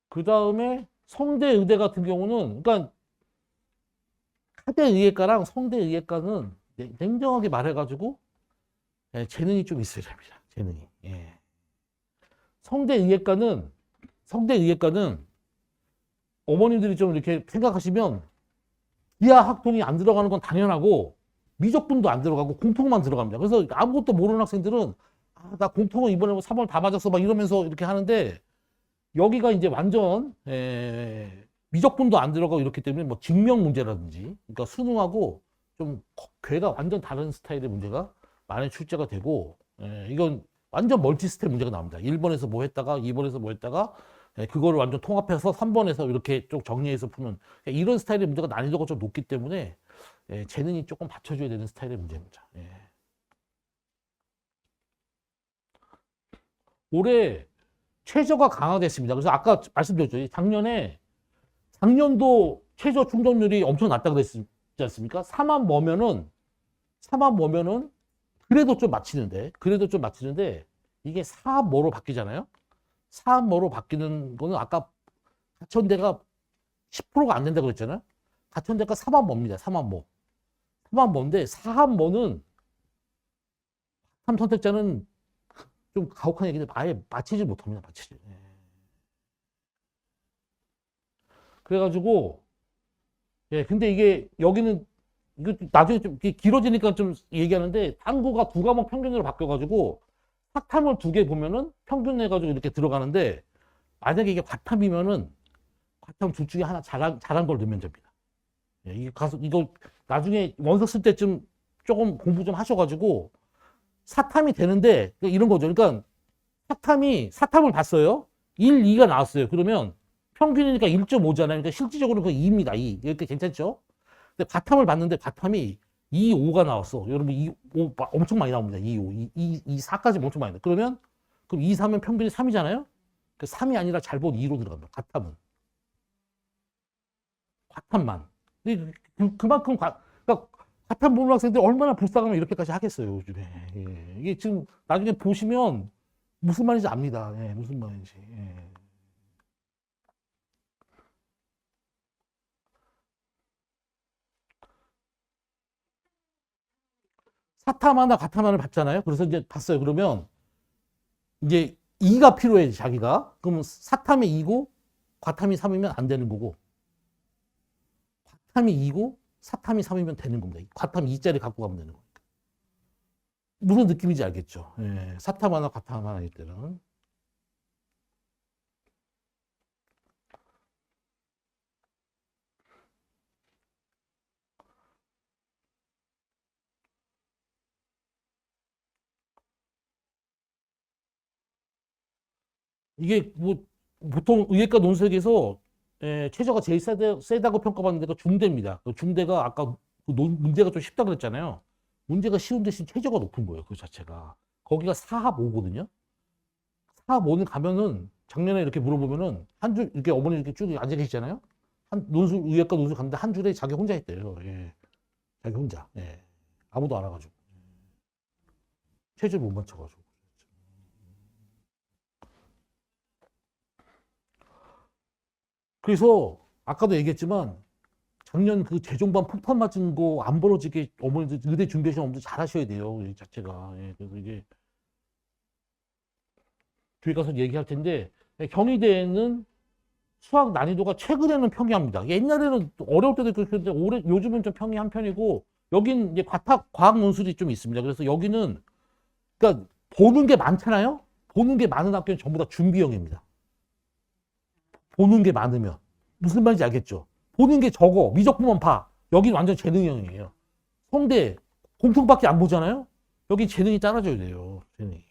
Speaker 1: 그 다음에 성대 의대 같은 경우는, 그러니까 하대 의예과랑 성대 의예과는 냉정하게 말해가지고 재능이 좀 있어야 됩니다. 재능이. 성대 의예과는 어머님들이 좀 이렇게 생각하시면 기하 학통이 안 들어가는 건 당연하고 미적분도 안 들어가고 공통만 들어갑니다. 그래서 아무것도 모르는 학생들은 나 공통은 이번에 뭐 3월 다 맞았어 막 이러면서 이렇게 하는데 여기가 이제 완전 미적분도 안 들어가고 이렇기 때문에 뭐 증명 문제라든지 그러니까 수능하고 좀 궤가 완전 다른 스타일의 문제가 많이 출제가 되고 이건 완전 멀티 스텝 문제가 나옵니다. 1번에서 뭐 했다가 2번에서 뭐 했다가 그거를 완전 통합해서 3번에서 이렇게 좀 정리해서 푸는 이런 스타일의 문제가 난이도가 좀 높기 때문에 재능이 조금 받쳐줘야 되는 스타일의 문제입니다. 올해 최저가 강화됐습니다. 그래서 아까 말씀드렸죠. 작년도 최저 충족률이 엄청 낮다고 그랬지 않습니까? 4만 뭐면은 그래도 좀 맞히는데 이게 4 뭐로 바뀌잖아요. 4 뭐로 바뀌는 거는 아까 가천대가 10%가 안 된다고 그랬잖아요. 가천대가 4만 뭐입니다. 4만 뭐. 4만 뭐인데 4만 뭐는 3 선택자는 좀 가혹한 얘기인데 아예 맞히지 못합니다. 맞히지. 그래가지고 근데 이게 여기는 이거 나중에 좀 길어지니까 좀 얘기하는데 탐구가 2과목 평균으로 바뀌어가지고 사탐을 2개 보면은 평균 내가지고 이렇게 들어가는데 만약에 이게 과탐이면은 과탐 둘 중에 하나 잘한 걸 넣으면 됩니다. 이거 나중에 원서 쓸 때쯤 조금 공부 좀 하셔가지고 사탐이 되는데 이런 거죠. 그러니까 사탐을 봤어요. 1, 2가 나왔어요. 그러면 평균이니까 1.5잖아요. 그러니까 실질적으로 그 2입니다. 2. 이렇게 괜찮죠? 근데 과탐을 봤는데 과탐이 2, 5가 나왔어. 여러분 2, 5 엄청 많이 나옵니다. 2, 5, 2, 4까지 엄청 많이 나와요. 그럼 2, 4면 평균이 3이잖아요? 그 3이 아니라 잘 본 2로 들어갑니다. 과탐만. 그만큼 그러니까 과탐 보는 학생들이 얼마나 불쌍하면 이렇게까지 하겠어요. 요즘에. 이게 지금 나중에 보시면 무슨 말인지 압니다. 무슨 말인지. 사탐하나 과탐하나를 봤잖아요. 그래서 이제 봤어요. 그러면 이제 2가 필요해, 자기가. 그러면 사탐이 2고 과탐이 3이면 안 되는 거고 과탐이 2고 사탐이 3이면 되는 겁니다. 과탐 2짜리 갖고 가면 되는 겁니다. 무슨 느낌인지 알겠죠? 예, 사탐 하나, 과탐 하나 일 때는. 이게 뭐 보통 의예과 논술에서 최저가 제일 세다고 평가받는 데가 중대입니다. 그 중대가 아까 그 문제가 좀 쉽다 그랬잖아요. 문제가 쉬운 대신 최저가 높은 거예요. 그 자체가. 거기가 4합 5거든요. 4합 5는 가면은 작년에 이렇게 물어보면은 한 줄 이렇게 어머니 이렇게 쭉 앉아 계시잖아요. 한 논술 의예과 논술 갔는데 한 줄에 자기 혼자 있대요. 예. 자기 혼자. 예. 아무도 안 와가지고 최저 못 맞춰가지고. 그래서 아까도 얘기했지만 작년 그 재종반 폭탄 맞은 거 안 벌어지게 어머니들 의대 준비하시는 어머니들 잘 하셔야 돼요. 이 자체가. 예, 그래서 이게 뒤에 가서 얘기할 텐데 경희대에는 수학 난이도가 최근에는 평이합니다. 옛날에는 어려울 때도 그랬는데 올해 요즘은 좀 평이한 편이고 여긴 이제 과학 논술이 좀 있습니다. 그래서 여기는 그러니까 보는 게 많잖아요. 보는 게 많은 학교는 전부 다 준비형입니다. 보는 게 많으면 무슨 말인지 알겠죠? 보는 게 적어 미적분만 봐. 여긴 완전 재능형이에요. 성대 공통밖에 안 보잖아요. 여기 재능이 따라줘야 돼요. 재능이.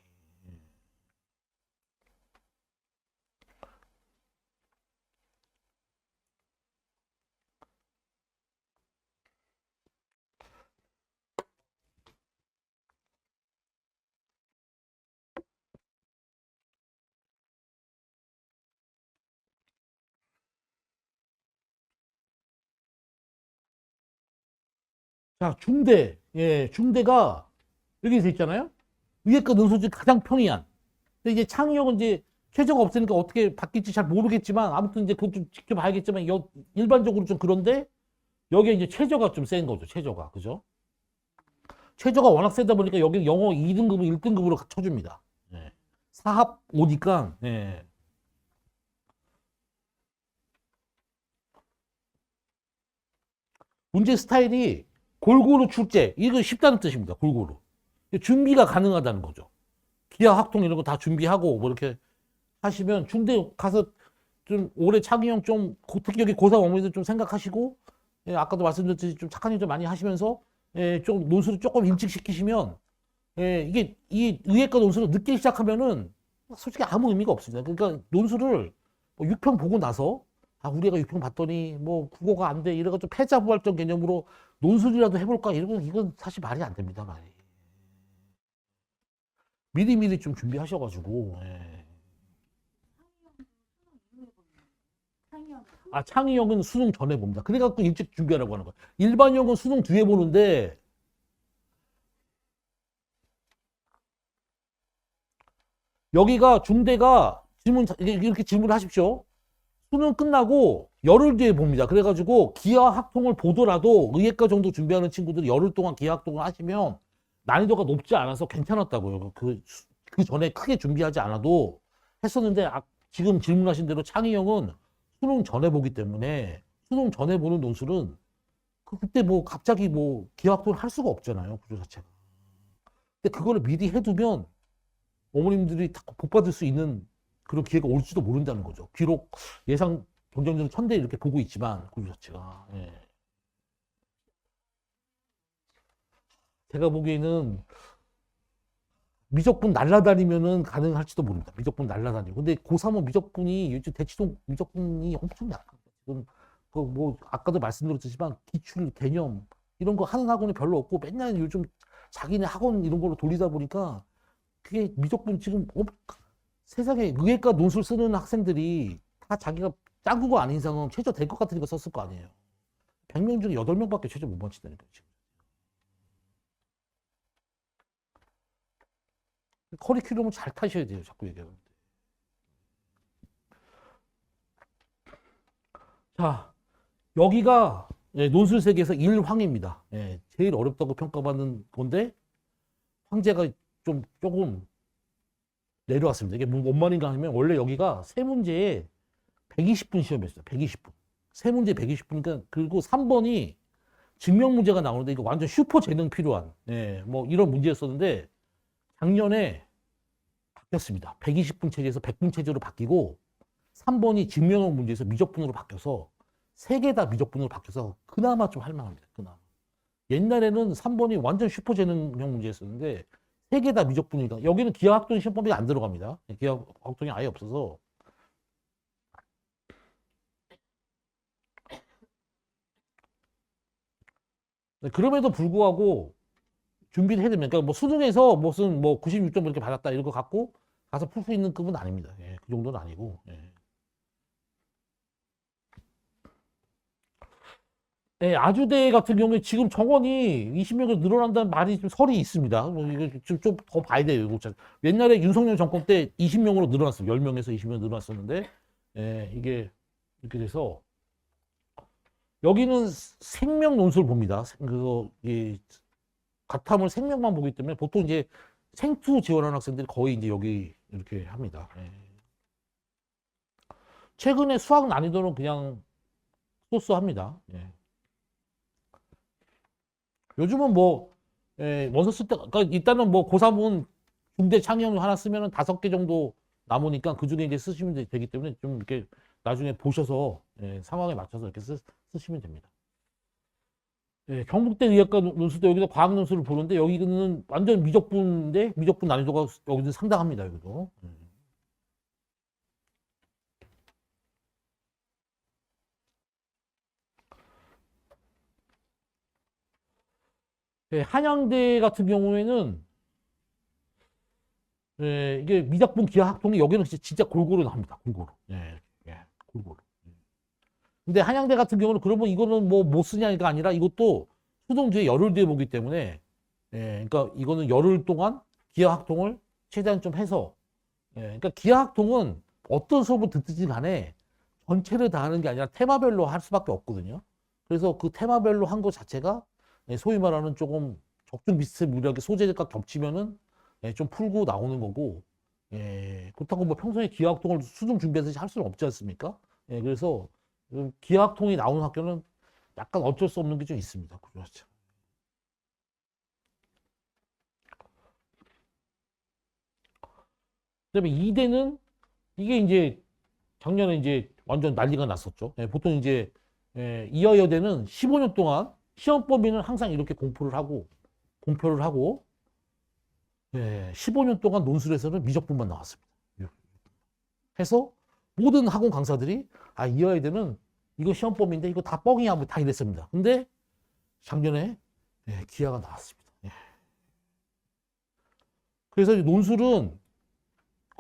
Speaker 1: 자, 중대. 예, 중대가 여기 돼 있잖아요. 위에과 논술중 가장 평이한. 근데 이제 창의형은 이제 최저가 없으니까 어떻게 바뀔지 잘 모르겠지만 아무튼 이제 그건 좀 지켜봐야겠지만 일반적으로 좀 그런데 여기에 이제 최저가 좀 센 거죠. 최저가. 그죠? 최저가 워낙 세다 보니까 여기 영어 2등급을 1등급으로 쳐줍니다. 예. 사합 오니까 예. 문제 스타일이 골고루 출제. 이거 쉽다는 뜻입니다. 골고루. 준비가 가능하다는 거죠. 기하 학통 이런 거 다 준비하고 뭐 이렇게 하시면 중대 가서 좀 올해 창의형 좀 특히 여기 고3 어머니들 좀 생각하시고 예, 아까도 말씀드렸듯이 좀 착한 일 좀 많이 하시면서 예, 좀 논술을 조금 일찍 시키시면 예, 이게 이 의예과 논술을 늦게 시작하면은 솔직히 아무 의미가 없습니다. 그러니까 논술을 뭐 6평 보고 나서 아 우리 애가 6평 봤더니 뭐 국어가 안 돼 이래가 좀 패자부활적 개념으로 논술이라도 해볼까 이런 이건 사실 말이 안 됩니다. 말이. 미리미리 좀 준비하셔가지고 예. 아 창의형은 수능 전에 봅니다. 그래갖고 일찍 준비하라고 하는 거예요. 일반형은 수능 뒤에 보는데 여기가 중대가 이렇게 질문을 하십시오. 수능 끝나고 열흘 뒤에 봅니다. 그래가지고 기하학통을 보더라도 의예과 정도 준비하는 친구들이 열흘 동안 기하학통을 하시면 난이도가 높지 않아서 괜찮았다고요. 그 전에 크게 준비하지 않아도 했었는데 지금 질문하신 대로 창의형은 수능 전에 보기 때문에 수능 전에 보는 논술은 그때 뭐 갑자기 뭐 기하학통을 할 수가 없잖아요. 구조 자체가. 근데 그거를 미리 해두면 어머님들이 복 받을 수 있는 그런 기회가 올지도 모른다는 거죠. 비록 예상 경쟁률 1000대 이렇게 보고 있지만 구조 자체가. 예. 제가 보기에는 미적분 날라다니면은 가능할지도 모릅니다. 미적분 날라다니고. 근데 고3은 미적분이 요즘 대치동 미적분이 엄청 약합니다. 지금 그뭐 아까도 말씀드렸지만 기출 개념 이런 거 하는 학원이 별로 없고 맨날 요즘 자기네 학원 이런 걸로 돌리다 보니까 그게 미적분 지금 세상에 의예과 논술 쓰는 학생들이 다 자기가 짱구가 아닌 이상은 최저 될 것 같으니까 썼을 거 아니에요. 100명 중에 8명밖에 최저 못 맞춘다니까요, 지금. 커리큘럼을 잘 타셔야 돼요, 자꾸 얘기하는데. 자, 여기가 예, 논술 세계에서 1황입니다. 예, 제일 어렵다고 평가받는 건데, 황제가 조금 내려왔습니다. 이게 뭔 말인가 하면, 원래 여기가 세 문제에 120분 시험이었어요. 120분. 세 문제 120분이니까, 그리고 3번이 증명 문제가 나오는데 이거 완전 슈퍼 재능 필요한 예, 뭐 이런 문제였었는데 작년에 바뀌었습니다. 120분 체제에서 100분 체제로 바뀌고 3번이 증명형 문제에서 미적분으로 바뀌어서 세 개 다 미적분으로 바뀌어서 그나마 좀 할만합니다. 그나마. 옛날에는 3번이 완전 슈퍼 재능형 문제였었는데 세 개 다 미적분이니까 여기는 기하학동 시험법이 안 들어갑니다. 기하학동이 아예 없어서 네, 그럼에도 불구하고 준비를 해야 됩니다. 그러니까 뭐 수능에서 무슨 뭐 96점 이렇게 받았다 이런 거 갖고 가서 풀 수 있는 급은 아닙니다. 예, 그 정도는 아니고. 예. 예, 아주대 같은 경우에 지금 정원이 20명으로 늘어난다는 말이 좀 설이 있습니다. 뭐 이거 좀 더 봐야 돼요. 이거 옛날에 윤석열 정권 때 20명으로 늘어났어요. 10명에서 20명 늘어났었는데, 예, 이게 이렇게 돼서 여기는 생명 논술을 봅니다. 그래서 이 가탐을 생명만 보기 때문에 보통 이제 생투 지원하는 학생들이 거의 이제 여기 이렇게 합니다. 예. 최근에 수학 난이도는 그냥 소소합니다. 예. 요즘은 뭐 원서 쓸 때, 그러니까 일단은 뭐 고3은 중대 창의형 하나 쓰면은 5개 정도 남으니까 그 중에 이제 쓰시면 되기 때문에 좀 이렇게 나중에 보셔서 상황에 맞춰서 이렇게 쓰시면 됩니다. 예, 경북대 의학과 논술도 여기서 과학 논술을 보는데 여기는 완전 미적분인데 미적분 난이도가 여기는 상당합니다. 여기도. 예, 한양대 같은 경우에는 이게 미적분 기하학통이 여기는 진짜 골고루 나옵니다. 골고루. 예, 예, 골고루. 근데 한양대 같은 경우는 그러면 이거는 뭐 못 쓰냐가 아니라 이것도 수능 뒤에 열흘 뒤에 보기 때문에 그러니까 이거는 열흘 동안 기하학통을 최대한 좀 해서 그러니까 기하학통은 어떤 수업을 듣든지 간에 전체를 다 하는 게 아니라 테마별로 할 수밖에 없거든요. 그래서 그 테마별로 한 것 자체가 소위 말하는 조금 적중 비슷 무리하게 소재가 겹치면은 좀 풀고 나오는 거고 그렇다고 뭐 평소에 기하학통을 수능 준비해서 할 수는 없지 않습니까? 그래서 기하학통이 나오는 학교는 약간 어쩔 수 없는 게 좀 있습니다. 그렇죠. 그다음에 2대는 이게 이제 작년에 이제 완전 난리가 났었죠. 보통 이제 이화여대는 15년 동안 시험 범위는 항상 이렇게 공표를 하고 15년 동안 논술에서는 미적분만 나왔습니다. 해서 모든 학원 강사들이 이화여대는 이거 시험 범위인데 이거 다 뻥이야 뭐 다 이랬습니다. 근데 작년에 기하가 나왔습니다. 그래서 논술은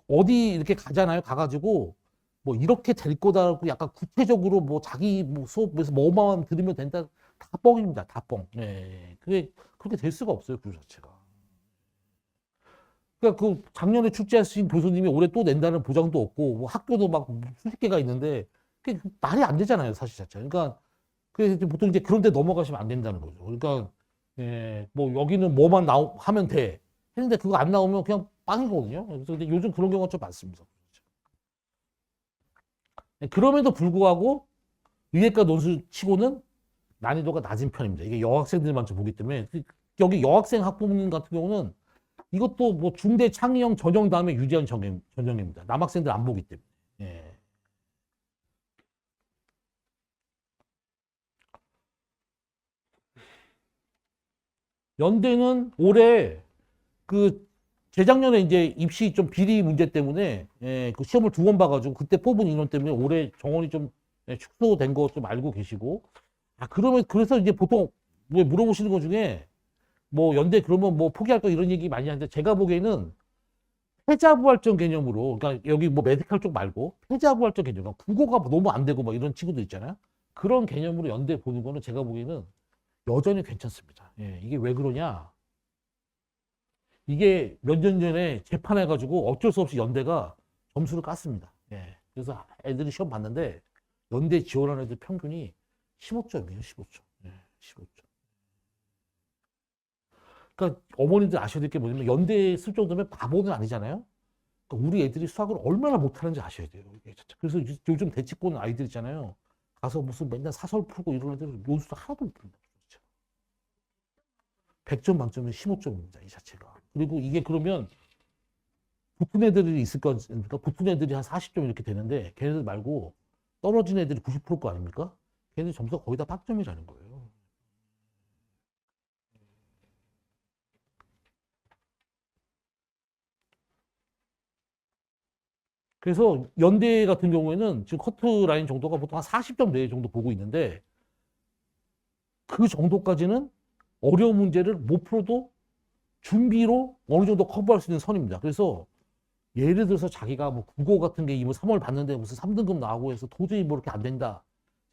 Speaker 1: 어디 이렇게 가잖아요. 가가지고 뭐 이렇게 될 거다라고 약간 구체적으로 뭐 자기 뭐 수업에서 뭐만 들으면 된다. 다 뻥입니다. 다 뻥. 그게 그렇게 될 수가 없어요. 그 자체가. 그러니까 그 작년에 출제하신 교수님이 올해 또 낸다는 보장도 없고 뭐 학교도 막 수십 개가 있는데 그게 말이 안 되잖아요. 사실 자체. 그러니까 그래서 보통 이제 그런 데 넘어가시면 안 된다는 거죠. 그러니까 뭐 여기는 뭐만 하면 돼. 했는데 그거 안 나오면 그냥 빵이거든요. 그래서 근데 요즘 그런 경우가 좀 많습니다. 그럼에도 불구하고 의예과 논술 치고는 난이도가 낮은 편입니다. 이게 여학생들만 좀 보기 때문에 여기 여학생 학부모님 같은 경우는 이것도 뭐 중대 창의형 전형 다음에 유지한 전형입니다. 남학생들 안 보기 때문에. 연대는 올해 그 재작년에 이제 입시 좀 비리 문제 때문에 그 시험을 2번 봐가지고 그때 뽑은 인원 때문에 올해 정원이 좀 축소된 거 좀 알고 계시고 그러면 그래서 이제 보통 뭐 물어보시는 것 중에 뭐 연대 그러면 뭐 포기할 거 이런 얘기 많이 하는데 제가 보기에는 패자부활적 개념으로 그러니까 여기 뭐 메디컬 쪽 말고 패자부활적 개념 국어가 너무 안 되고 막 이런 친구들 있잖아요. 그런 개념으로 연대 보는 거는 제가 보기에는 여전히 괜찮습니다. 이게 왜 그러냐? 이게 몇 년 전에 재판해가지고 어쩔 수 없이 연대가 점수를 깠습니다. 그래서 애들이 시험 봤는데 연대 지원하는 애들 평균이 15점이에요. 15점. 15점. 그러니까 어머님들 아셔야 될 게 뭐냐면 연대에 쓸 정도면 바보는 아니잖아요. 그러니까 우리 애들이 수학을 얼마나 못하는지 아셔야 돼요. 그래서 요즘 대치권 아이들 있잖아요. 가서 무슨 맨날 사설 풀고 이런 애들은 논술 하나도 못 푼다. 100점 만점에 15점입니다. 이 자체가. 그리고 이게 그러면 붙은 애들이 있을 거 아닙니까? 붙은 애들이 한 40점 이렇게 되는데 걔네들 말고 떨어진 애들이 90%일 거 아닙니까? 걔네들 점수가 거의 다 8점이라는 거예요. 그래서 연대 같은 경우에는 지금 커트라인 정도가 보통 한 40점 내외 정도 보고 있는데 그 정도까지는 어려운 문제를 못 풀어도 준비로 어느 정도 커버할 수 있는 선입니다. 그래서 예를 들어서 자기가 뭐 국어 같은 게 이번 3월 봤는데 무슨 3등급 나오고 해서 도저히 뭐 이렇게 안 된다.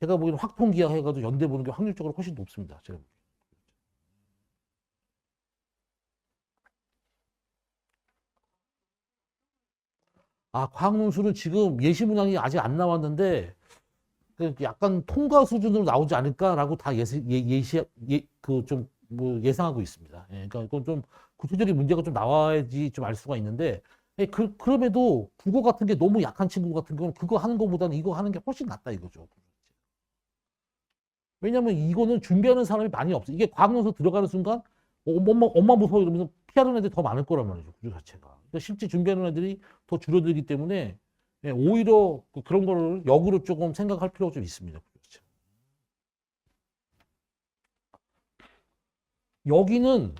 Speaker 1: 제가 보기에는 확통기하 해가지고 연대 보는 게 확률적으로 훨씬 높습니다. 제가. 아, 과학논술은 지금 예시 문항이 아직 안 나왔는데 그 약간 통과 수준으로 나오지 않을까라고 다 그 좀 뭐 예상하고 있습니다. 예, 그러니까 이건 좀 구체적인 문제가 좀 나와야지 좀 알 수가 있는데 예, 그럼에도 국어 같은 게 너무 약한 친구 같은 경우는 그거 하는 것보다는 이거 하는 게 훨씬 낫다 이거죠. 왜냐면 이거는 준비하는 사람이 많이 없어. 이게 과학논술 들어가는 순간 엄마 무서워 이러면서 피하는 애들이 더 많을 거란 말이죠. 구조 자체가. 그러니까 실제 준비하는 애들이 더 줄어들기 때문에 예, 오히려 그런 거를 역으로 조금 생각할 필요가 좀 있습니다. 그렇죠. 여기는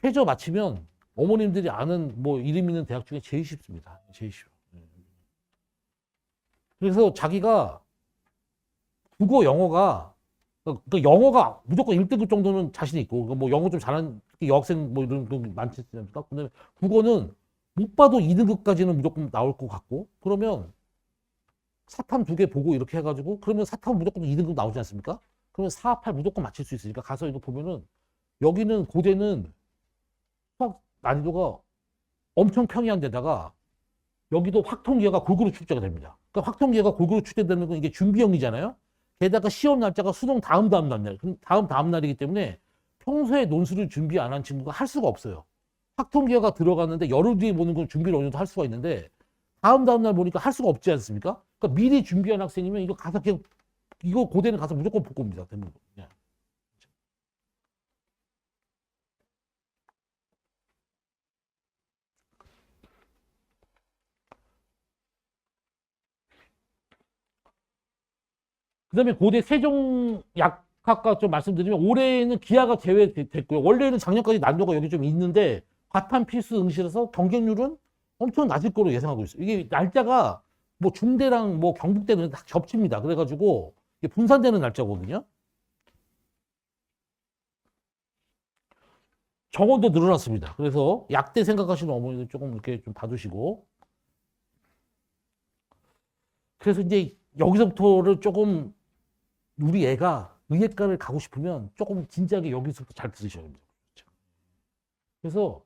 Speaker 1: 최저 맞히면 어머님들이 아는 뭐 이름 있는 대학 중에 제일 쉽습니다. 제일 쉬워. 그래서 자기가 국어 영어가 그 영어가 무조건 1등급 정도는 자신 있고 뭐 영어 좀 잘하는 여학생 뭐 이런 거 많지 않습니까? 근데 국어는 못 봐도 2등급까지는 무조건 나올 것 같고 그러면 사탐 2개 보고 이렇게 해가지고 그러면 사탐 무조건 2등급 나오지 않습니까? 그러면 4, 8 무조건 맞힐 수 있으니까 가서 이거 보면은 여기는 고대는 수학 난이도가 엄청 평이한 데다가 여기도 확통기하가 골고루 출제가 됩니다. 그러니까 확통기하가 골고루 출제되는 건 이게 준비형이잖아요. 게다가 시험 날짜가 수능 다음 날, 다음 날이기 때문에 평소에 논술을 준비 안 한 친구가 할 수가 없어요. 확통기하가 들어갔는데 열흘 뒤에 보는 건 준비를 어느 정도 할 수가 있는데 다음 날 보니까 할 수가 없지 않습니까? 그러니까 미리 준비한 학생이면 이거 가서 그냥 이거 고대는 가서 무조건 볼 겁니다. 대부분. 예. 그다음에 고대 세종약학과 좀 말씀드리면 올해는 기하가 제외됐고요. 원래는 작년까지 난도가 여기 좀 있는데 과탐 필수 응시라서 경쟁률은 엄청 낮을 거로 예상하고 있어요. 이게 날짜가 뭐 중대랑 뭐 경북대는 다 겹칩니다. 그래가지고 이게 분산되는 날짜거든요. 정원도 늘어났습니다. 그래서 약대 생각하시는 어머니들 조금 이렇게 좀 봐두시고. 그래서 이제 여기서부터를 조금 우리 애가 의예과를 가고 싶으면 조금 진지하게 여기서부터 잘 들으셔야 됩니다. 그래서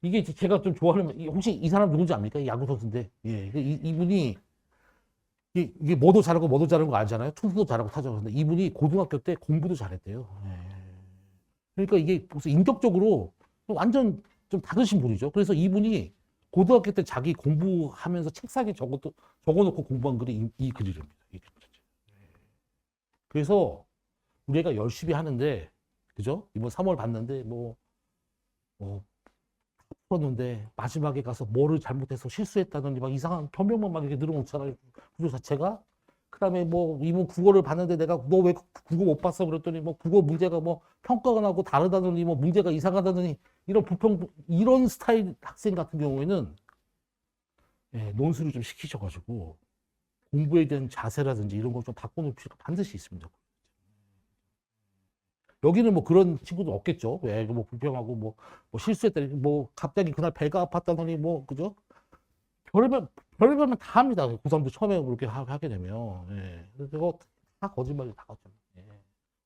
Speaker 1: 이게 제가 좀 좋아하는 혹시 이 사람 누군지 압니까? 야구 선수인데 예, 이분이 이게 뭐도 잘하고 뭐도 잘하는 거 알잖아요. 투수도 잘하고 타자도. 근데 이분이 고등학교 때 공부도 잘했대요. 예. 그러니까 이게 무슨 인격적으로 완전 좀 다르신 분이죠. 그래서 이분이 고등학교 때 자기 공부하면서 책상에 적어놓고 공부한 글이 이 글이랍니다. 그래서 우리가 열심히 하는데, 그죠? 이번 3월 봤는데, 풀었는데, 마지막에 가서 뭐를 잘못해서 실수했다든지, 막 이상한 변명만 막 이렇게 늘어놓잖아요. 구조 자체가. 그 다음에 뭐, 이번 국어를 봤는데 내가 너 왜 국어 못 봤어? 그랬더니 뭐, 국어 문제가 뭐, 평가가 나고 다르다더니, 뭐, 문제가 이상하다더니, 이런 스타일 학생 같은 경우에는, 예, 논술을 좀 시키셔가지고, 공부에 대한 자세라든지 이런 걸 좀 바꿔놓을 필요가 반드시 있습니다. 여기는 뭐 그런 친구도 없겠죠. 왜, 뭐 불평하고 뭐 실수했다. 뭐 갑자기 그날 배가 아팠다더니 뭐, 그죠? 별의별만 다 합니다. 고3도 처음에 그렇게 하게 되면. 예. 그래서 그거 다 거짓말이 다 같잖아요. 예.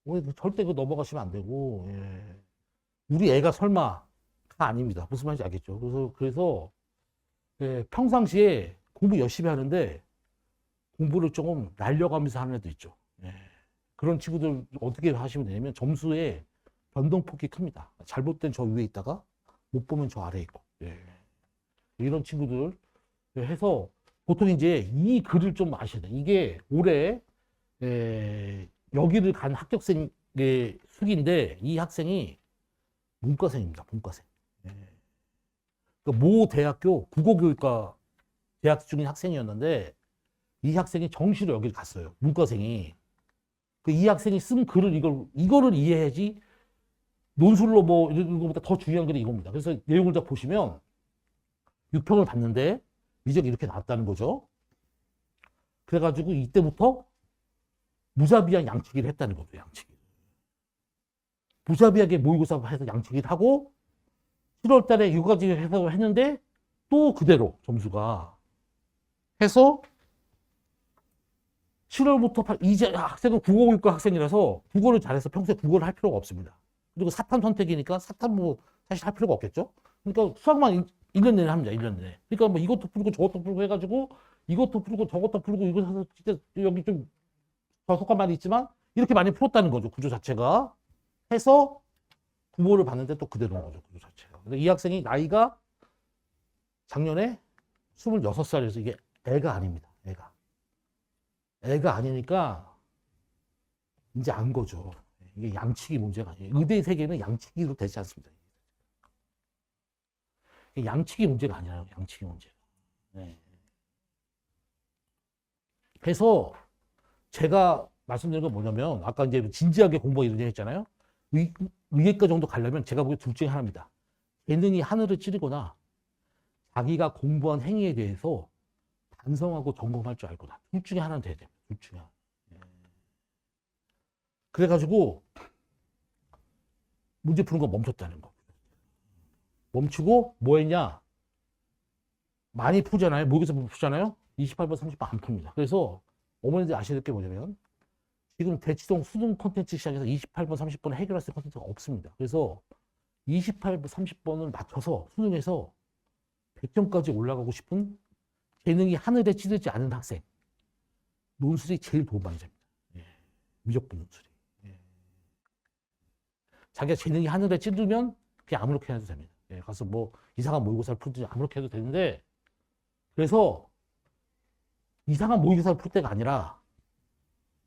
Speaker 1: 오늘 절대 그거 넘어가시면 안 되고, 예. 우리 애가 설마가 아닙니다. 무슨 말인지 알겠죠? 그래서, 예, 평상시에 공부 열심히 하는데 공부를 조금 날려가면서 하는 애도 있죠. 예. 그런 친구들 어떻게 하시면 되냐면 점수에 변동폭이 큽니다. 잘못된 저 위에 있다가 못 보면 저 아래에 있고. 예. 이런 친구들 해서 보통 이제 이 글을 좀 아셔야 돼요. 이게 올해 여기를 간 합격생의 수기인데 이 학생이 문과생입니다. 문과생. 예. 그러니까 모 대학교 국어교육과 재학 중인 학생이었는데 이 학생이 정시로 여기를 갔어요. 문과생이. 이 학생이 쓴 글을 이거를 이해해야지 논술로 뭐 이런 것보다 더 중요한 게 이겁니다. 그래서 내용을 다 보시면 6평을 봤는데 미적이 이렇게 나왔다는 거죠. 그래가지고 이때부터 무자비한 양치기를 했다는 거죠. 양치기. 무자비하게 모의고사 해서 양치기를 하고 7월 달에 이거까지 해서 했는데 또 그대로 점수가 해서 7월부터 이제 학생은 국어교육과 학생이라서 국어를 잘해서 평소에 국어를 할 필요가 없습니다. 그리고 사탐 선택이니까 사탐 뭐 사실 할 필요가 없겠죠. 그러니까 수학만 1년 내내 합니다. 1년 내내. 그러니까 뭐 이것도 풀고 저것도 풀고 해가지고 이것도 풀고 저것도 풀고 이거 해서 진짜 여기 좀 저속한 말이 있지만 이렇게 많이 풀었다는 거죠. 구조 자체가. 해서 부모를 봤는데 또 그대로인 거죠. 구조 자체가. 근데 이 학생이 나이가 작년에 26살에서 이게 애가 아닙니다. 애가 아니니까 이제 안 거죠. 이게 양치기 문제가 아니에요. 의대 세계는 양치기로 되지 않습니다. 양치기 문제가 아니라요. 양치기 문제가. 네. 그래서 제가 말씀드린 건 뭐냐면 아까 이제 진지하게 공부가 이런 얘기 했잖아요. 의예과 정도 가려면 제가 보기엔 둘 중에 하나입니다. 재능이 하늘을 찌르거나 자기가 공부한 행위에 대해서 반성하고 점검할 줄 알거나 둘 중에 하나는 돼야 됩니다. 둘 중에 하나. 그래가지고 문제 푸는 거 멈췄다는 거. 멈추고 뭐 했냐? 많이 푸잖아요. 모의고사 푸잖아요. 28번, 30번 안 풉니다. 그래서 어머니들 아셔야 될 게 뭐냐면 지금 대치동 수능 콘텐츠 시작해서 28번, 30번을 해결할 수 있는 콘텐츠가 없습니다. 그래서 28번, 30번을 맞춰서 수능에서 100점까지 올라가고 싶은 재능이 하늘에 찌르지 않은 학생. 논술이 제일 도움 많이 됩니다. 미적분 논술이. 자기가 재능이 하늘에 찌르면 그냥 아무렇게 해도 됩니다. 가서 뭐 이상한 모의고사를 풀든지 아무렇게 해도 되는데 그래서 이상한 모의고사를 풀 때가 아니라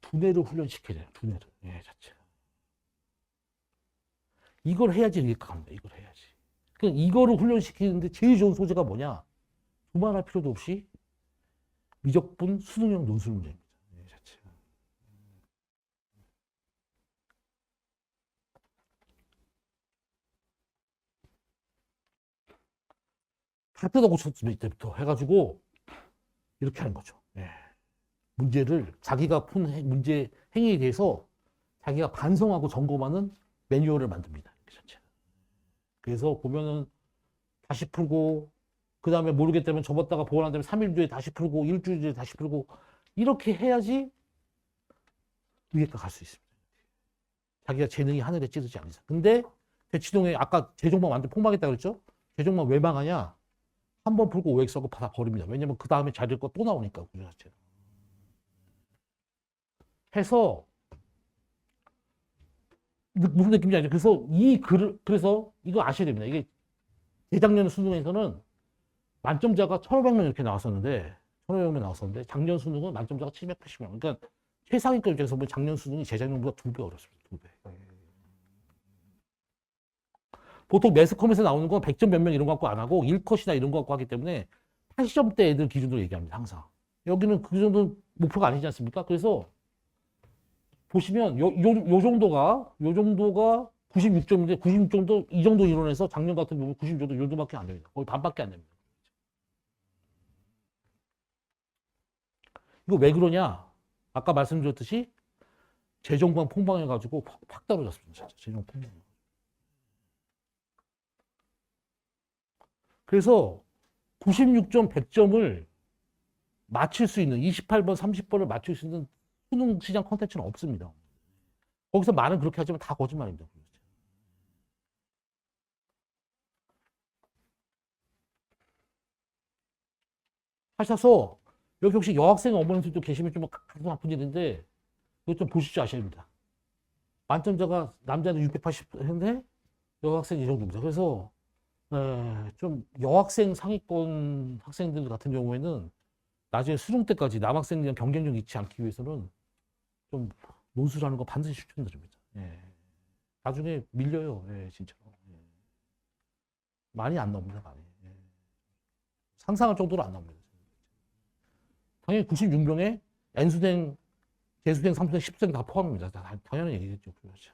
Speaker 1: 두뇌를 훈련시켜야 돼요. 두뇌를. 자체가. 이걸 해야지 의예과 갑니다. 이걸 해야지. 그러니까 이거를 훈련시키는데 제일 좋은 소재가 뭐냐? 두말할 필요도 없이 미적분 수능형 논술 문제입니다. 자체가. 다 뜯어 고쳤습니다. 이때부터 해가지고 이렇게 하는 거죠. 문제를 자기가 푼 문제 행위에 대해서 자기가 반성하고 점검하는 매뉴얼을 만듭니다. 그래서 보면은 다시 풀고 그 다음에 모르겠다면 접었다가 보완 안 되면 3일 뒤에 다시 풀고 일주일 뒤에 다시 풀고 이렇게 해야지 위에까지 갈 수 있습니다. 자기가 재능이 하늘에 찌르지 않는 이상. 근데 대치동에 아까 재종만 완전 폭망했다 그랬죠? 재종만 왜 망하냐? 한 번 풀고 OX 하고 다 버립니다. 왜냐면 그 다음에 자릴 거 또 나오니까 구조 자체가. 해서 무슨 느낌인지 알죠? 그래서 이 글을 그래서 이거 아셔야 됩니다. 이게 재작년 수능에서는 만점자가 1,500명 이렇게 나왔었는데 1,500명 나왔었는데 작년 수능은 만점자가 780명. 그러니까 최상위권 입장에서 보면 작년 수능이 재작년보다 2배 어렵습니다. 2배. 보통 매스컴에서 나오는 건 100점 몇 명 이런 거 갖고 안 하고 1컷이나 이런 거 갖고 하기 때문에 80점대 애들 기준으로 얘기합니다. 항상. 여기는 그 정도 목표가 아니지 않습니까? 그래서 보시면 요 정도가 96점인데 96점도 이 정도 이론에서 작년 같은 경우 96점도 이 정도밖에 안 됩니다. 거의 반밖에 안 됩니다. 이거 왜 그러냐? 아까 말씀드렸듯이 재정방 폭망해가지고 확 떨어졌습니다. 재정 폭망. 그래서 96점, 100점을 맞출 수 있는 28번, 30번을 맞출 수 있는 수능 시장 컨텐츠는 없습니다. 거기서 말은 그렇게 하지만 다 거짓말입니다. 하셔서 여기 혹시 여학생 어머님들도 계시면 좀 가슴 아픈 일인데 이거 좀 보실 줄 아셔야 됩니다. 만점자가 남자는 680인데 여학생 이 정도입니다. 그래서 좀 여학생 상위권 학생들 같은 경우에는 나중에 수능 때까지 남학생이랑 경쟁력 잃지 않기 위해서는 좀 논술하는 거 반드시 추천드립니다. 나중에 밀려요. 진짜로. 많이 안 나옵니다, 많이. 예. 상상할 정도로 안 나옵니다. 당연히 96명에 N수생, 재수생, 3수생, 10수생 다 포함입니다. 당연한 얘기겠죠. 그렇죠.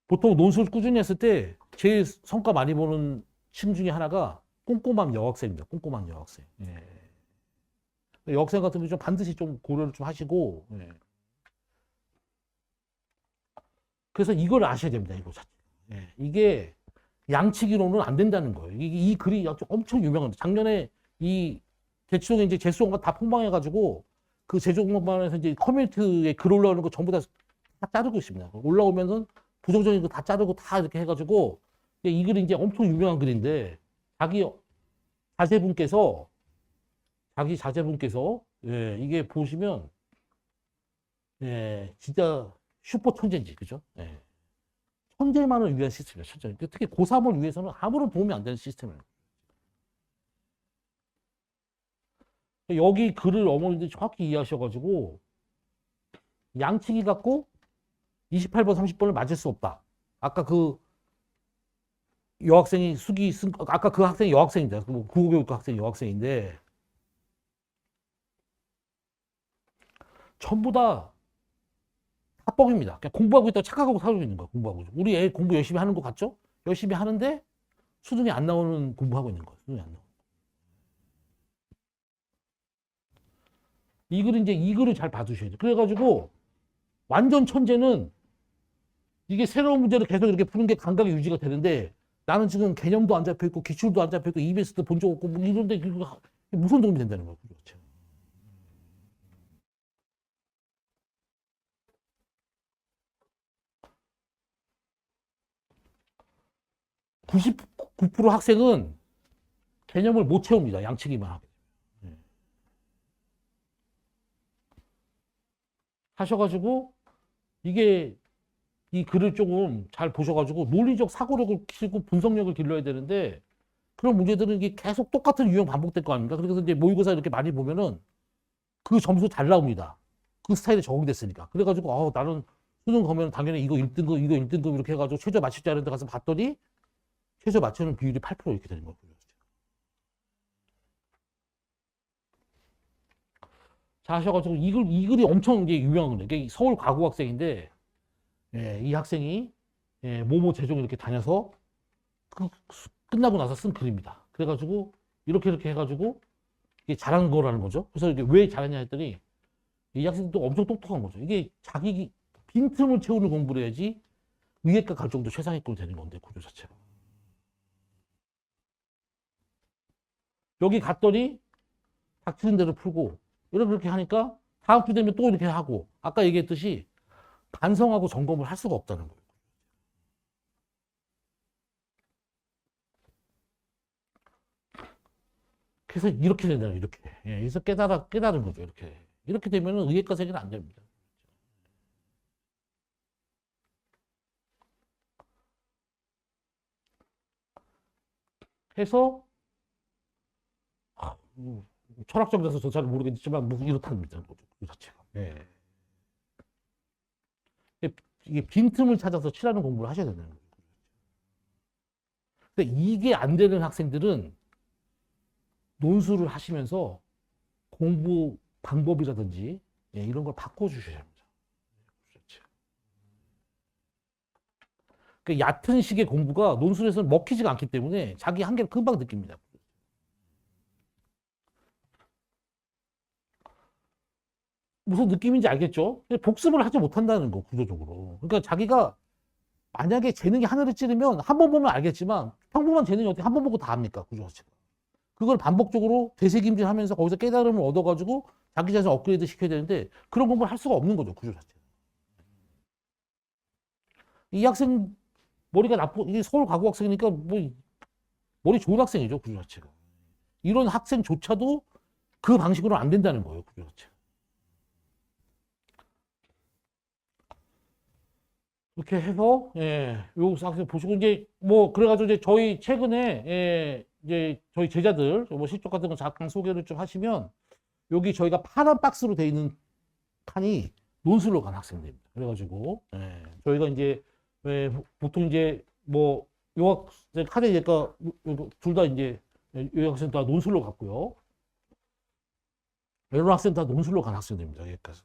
Speaker 1: 보통 논술 꾸준히 했을 때 제일 성과 많이 보는 층 중에 하나가 꼼꼼한 여학생입니다. 꼼꼼한 여학생. 예. 여학생 같은 경우 좀 반드시 좀 고려를 좀 하시고, 예. 그래서 이걸 아셔야 됩니다. 이거 자체. 예. 이게 양치기로는 안 된다는 거예요. 이 글이 엄청 유명합니다. 작년에 이 대치동에 이제 재수원가 다 폭망해가지고 그 재수원반에서 이제 커뮤니티에 글 올라오는 거 전부 다 자르고 있습니다. 올라오면은 부정적인 거 다 자르고 다 이렇게 해가지고 이 글이 이제 엄청 유명한 글인데 자기 자제분께서 예, 이게 보시면 예, 진짜 슈퍼 천재인지 그죠? 예. 천재만을 위한 시스템이에요. 천재. 특히 고3을 위해서는 아무런 도움이 안 되는 시스템이에요. 여기 글을 어머니들이 정확히 이해하셔가지고 양치기 갖고 28번, 30번을 맞을 수 없다. 아까 그 여학생이 아까 그 학생이 여학생입니다. 국어교육 학생이 여학생인데 전부 다 합법입니다. 그냥 공부하고 있다고 착각하고 살고 있는 거야. 공부하고. 우리 애 공부 열심히 하는 거 같죠? 열심히 하는데 수능이 안 나오는 공부하고 있는 거야. 수능이 안 나오는. 이 글을 잘 봐두셔야 돼. 그래가지고 완전 천재는 이게 새로운 문제를 계속 이렇게 푸는 게 감각이 유지가 되는데 나는 지금 개념도 안 잡혀있고 기출도 안 잡혀있고 EBS도 본 적 없고 뭐 이런데 무슨 도움이 된다는 거야. 그렇죠. 99% 학생은 개념을 못 채웁니다. 양치기만 하게. 네. 하셔가지고 이게 이 글을 조금 잘 보셔가지고 논리적 사고력을 키우고 분석력을 길러야 되는데 그런 문제들은 이게 계속 똑같은 유형 반복될 거 아닙니까? 그래서 이제 모의고사 이렇게 많이 보면은 그 점수 잘 나옵니다. 그 스타일에 적응됐으니까. 그래가지고 나는 수능 가면 당연히 이거 1등급, 이거 1등급 이렇게 해가지고 최저 맞출 줄 알았는데 가서 봤더니 최저 맞추는 비율이 8% 이렇게 되는 거고요. 자, 하셔가지고 이 글이 엄청 이제 유명한 거예요. 이게 서울 과구 학생인데, 예, 이 학생이 예, 모모 재종 이렇게 다녀서 끝나고 나서 쓴 글입니다. 그래가지고 이렇게 해가지고 이게 잘한 거라는 거죠. 그래서 이게 왜 잘했냐 했더니 이 학생도 엄청 똑똑한 거죠. 이게 자기 빈틈을 채우는 공부를 해야지 위에가 갈 정도 최상위권이 되는 건데 구조 자체가. 여기 갔더니 닥치는 대로 풀고 이렇게 하니까 다음 주 되면 또 이렇게 하고 아까 얘기했듯이 반성하고 점검을 할 수가 없다는 거예요. 그래서 이렇게 된다 이렇게. 예, 그래서 깨달은 거죠. 이렇게 되면 의예과 세계는 안 됩니다. 해서 철학적이라서 저 잘 모르겠지만 뭐 이렇답니다. 그 자체가. 예. 이게 빈틈을 찾아서 칠하는 공부를 하셔야 되는 거예요. 근데 이게 안 되는 학생들은 논술을 하시면서 공부 방법이라든지 예, 이런 걸 바꿔주셔야 합니다. 그 얕은 식의 공부가 논술에서는 먹히지가 않기 때문에 자기 한계를 금방 느낍니다. 무슨 느낌인지 알겠죠? 복습을 하지 못한다는 거, 구조적으로. 그러니까 자기가 만약에 재능이 하늘을 찌르면 한 번 보면 알겠지만 평범한 재능이 어떻게 한 번 보고 다 합니까? 구조 자체가. 그걸 반복적으로 되새김질하면서 거기서 깨달음을 얻어가지고 자기 자신 업그레이드 시켜야 되는데 그런 공부를 할 수가 없는 거죠, 구조 자체가. 이 학생 머리가 이게 서울 과구 학생이니까 뭐 머리 좋은 학생이죠, 구조 자체가. 이런 학생조차도 그 방식으로 안 된다는 거예요, 구조 자체가. 이렇게 해서 요 학생 보시고 이제 뭐 그래가지고 이제 저희 최근에 이제 저희 제자들 뭐 실적 같은 거 잠깐 소개를 좀 하시면 여기 저희가 파란 박스로 돼 있는 칸이 논술로 간 학생들입니다. 그래가지고 저희가 이제 왜 보통 이제 뭐 요학생 카데니까 둘 다 이제 요학생 다 논술로 갔고요. 이런 학생 다 논술로 간 학생들입니다. 여기까지.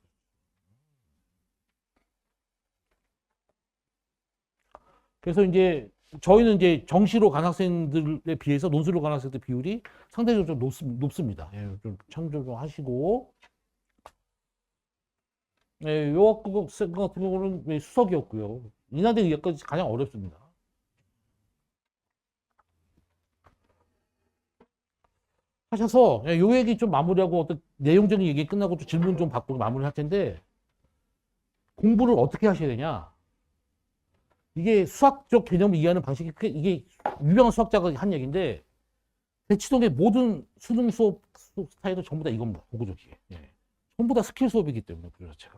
Speaker 1: 그래서 이제 저희는 이제 정시로 간 학생들에 비해서 논술로 간 학생들 비율이 상대적으로 좀 높습니다. 예, 좀 참조 좀 하시고. 예, 요학생 같은 경우는 수석이었고요. 인하대 의학까지 가장 어렵습니다. 하셔서 예, 요 얘기 좀 마무리하고 어떤 내용적인 얘기 끝나고 또 질문 좀 받고 마무리할 텐데 공부를 어떻게 하셔야 되냐? 이게 수학적 개념을 이해하는 방식이 이게 유명한 수학자가 한 얘기인데 대치동의 모든 수능 수업 스타일은 전부 다 이겁니다. 보고적이게. 예. 전부 다 스킬 수업이기 때문에 그 자체가.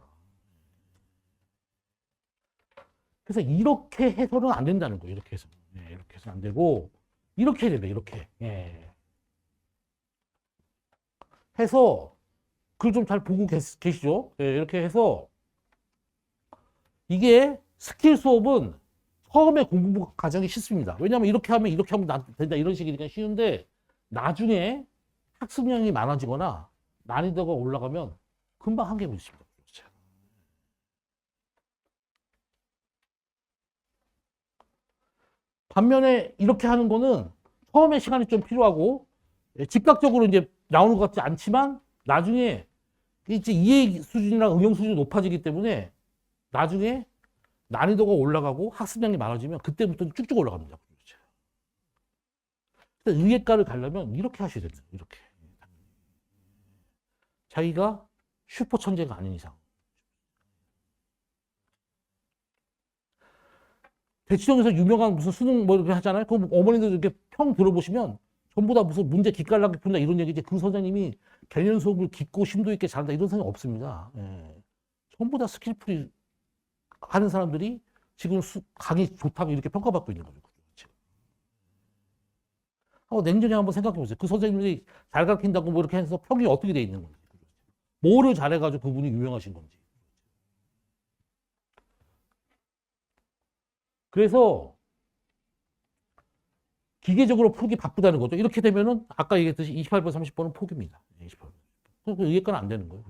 Speaker 1: 그래서 이렇게 해서는 안 된다는 거예요. 이렇게 해서. 예, 이렇게 해서는 안 되고 이렇게 해야 된다. 이렇게. 예. 해서 글 좀 잘 보고 계시죠? 예, 이렇게 해서 이게 스킬 수업은 처음에 공부 과정이 쉽습니다. 왜냐하면 이렇게 하면 된다 이런 식이니까 쉬운데 나중에 학습량이 많아지거나 난이도가 올라가면 금방 한계 붙습니다. 반면에 이렇게 하는 거는 처음에 시간이 좀 필요하고 즉각적으로 이제 나오는 것 같지 않지만 나중에 이제 이해 수준이랑 응용 수준이 높아지기 때문에 나중에 난이도가 올라가고 학습량이 많아지면 그때부터 쭉쭉 올라갑니다. 의예과를 가려면 이렇게 하셔야 됩니다. 이렇게. 자기가 슈퍼 천재가 아닌 이상. 대치동에서 유명한 무슨 수능 뭐 이렇게 하잖아요. 그 어머니들 이렇게 평 들어보시면 전부 다 무슨 문제 기깔나게 푼다 이런 얘기지. 그 선생님이 개념 수업을 깊고 심도 있게 잘한다 이런 생각 없습니다. 예. 전부 다 스킬풀이 하는 사람들이 지금 강의 좋다고 이렇게 평가받고 있는 거죠. 냉정히 한번 생각해 보세요. 그 선생님들이 잘 가르친다고 뭐 이렇게 해서 평이 어떻게 돼 있는 건지. 뭐를 잘해가지고 그분이 유명하신 건지. 그래서 기계적으로 풀기 바쁘다는 거죠. 이렇게 되면은 아까 얘기했듯이 28번, 30번은 포기입니다. 28번. 그 의예과는 안 되는 거예요.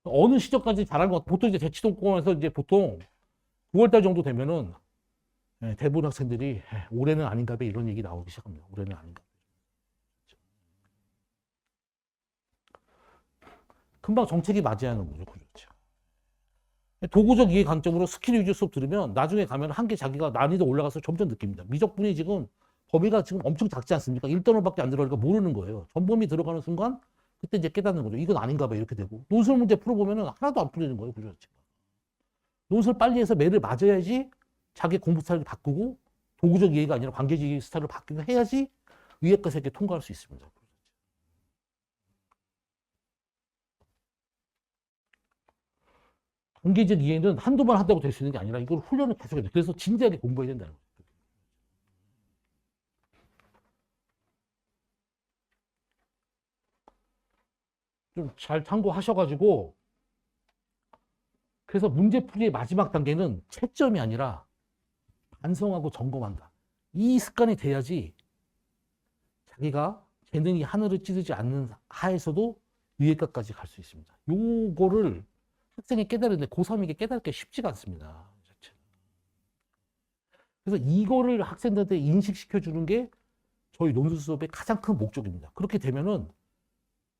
Speaker 1: 어느 시점까지 잘하는 것 같아요. 보통 이제 대치동공원에서 이제 보통 9월달 정도 되면은 대부분 학생들이 올해는 아닌가 봐 이런 얘기 나오기 시작합니다. 올해는 아닌가. 금방 정책이 맞이하는 거죠. 그렇죠. 도구적 이해 관점으로 스킬 위주 수업 들으면 나중에 가면 한계 자기가 난이도 올라가서 점점 느낍니다. 미적분이 지금 범위가 지금 엄청 작지 않습니까? 1단원밖에 안 들어가니까 모르는 거예요. 전범위 들어가는 순간 그때 이제 깨닫는 거죠. 이건 아닌가 봐 이렇게 되고 논술 문제 풀어보면 하나도 안 풀리는 거예요. 그죠? 논술 빨리 해서 매를 맞아야지 자기 공부 스타일을 바꾸고 도구적 이해가 아니라 관계적 스타일을 바꾸고 해야지 위에과 세계 통과할 수 있습니다. 관계적 이해는 한두 번 한다고 될 수 있는 게 아니라 이걸 훈련을 계속해야 돼. 그래서 진지하게 공부해야 된다는 거예요. 좀 잘 참고하셔가지고 그래서 문제풀이의 마지막 단계는 채점이 아니라 반성하고 점검한다. 이 습관이 돼야지 자기가 재능이 하늘을 찌르지 않는 하에서도 위에까지 갈 수 있습니다. 요거를 학생이 깨달는데 고3에게 깨닫기 쉽지가 않습니다. 그래서 이거를 학생들한테 인식시켜 주는 게 저희 논술 수업의 가장 큰 목적입니다. 그렇게 되면은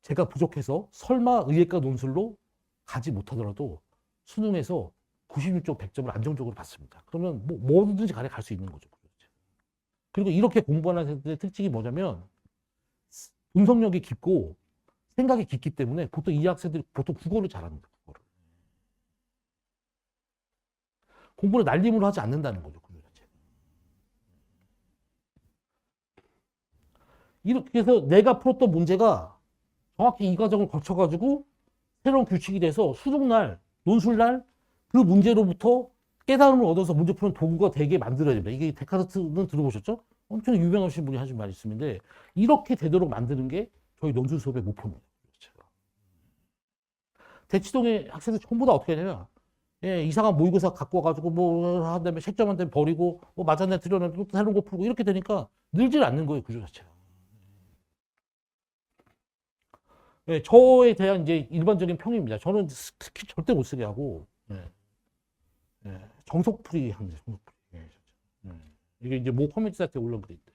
Speaker 1: 제가 부족해서 설마 의예과 논술로 가지 못하더라도 수능에서 96점 100점을 안정적으로 받습니다. 그러면 뭐든지 간에 갈 수 있는 거죠. 그리고 이렇게 공부하는 학생들의 특징이 뭐냐면 분석력이 깊고 생각이 깊기 때문에 보통 이 학생들이 보통 국어를 잘합니다. 국어를. 공부를 날림으로 하지 않는다는 거죠. 이렇게 해서 내가 풀었던 문제가 정확히 이 과정을 거쳐가지고 새로운 규칙이 돼서 수능날, 논술날 그 문제로부터 깨달음을 얻어서 문제 푸는 도구가 되게 만들어야 됩니다. 이게 데카르트는 들어보셨죠? 엄청 유명하신 분이 하신 말씀인데 이렇게 되도록 만드는 게 저희 논술 수업의 목표입니다. 대치동의 학생들 전부 다 어떻게 하냐면, 예, 이상한 모의고사 갖고 와가지고 뭐 한 다음에 채점한테 버리고 뭐 맞았네 틀렸네 또 새로운 거 풀고 이렇게 되니까 늘질 않는 거예요, 구조 자체가. 예, 저에 대한 이제 일반적인 평입니다. 저는 스키 절대 못 쓰게 하고, 예, 예, 정석풀이 합니다. 정석풀이. 예, 진짜. 예. 이게 이제 모 커뮤니티 사이트에 올라온 게 있대.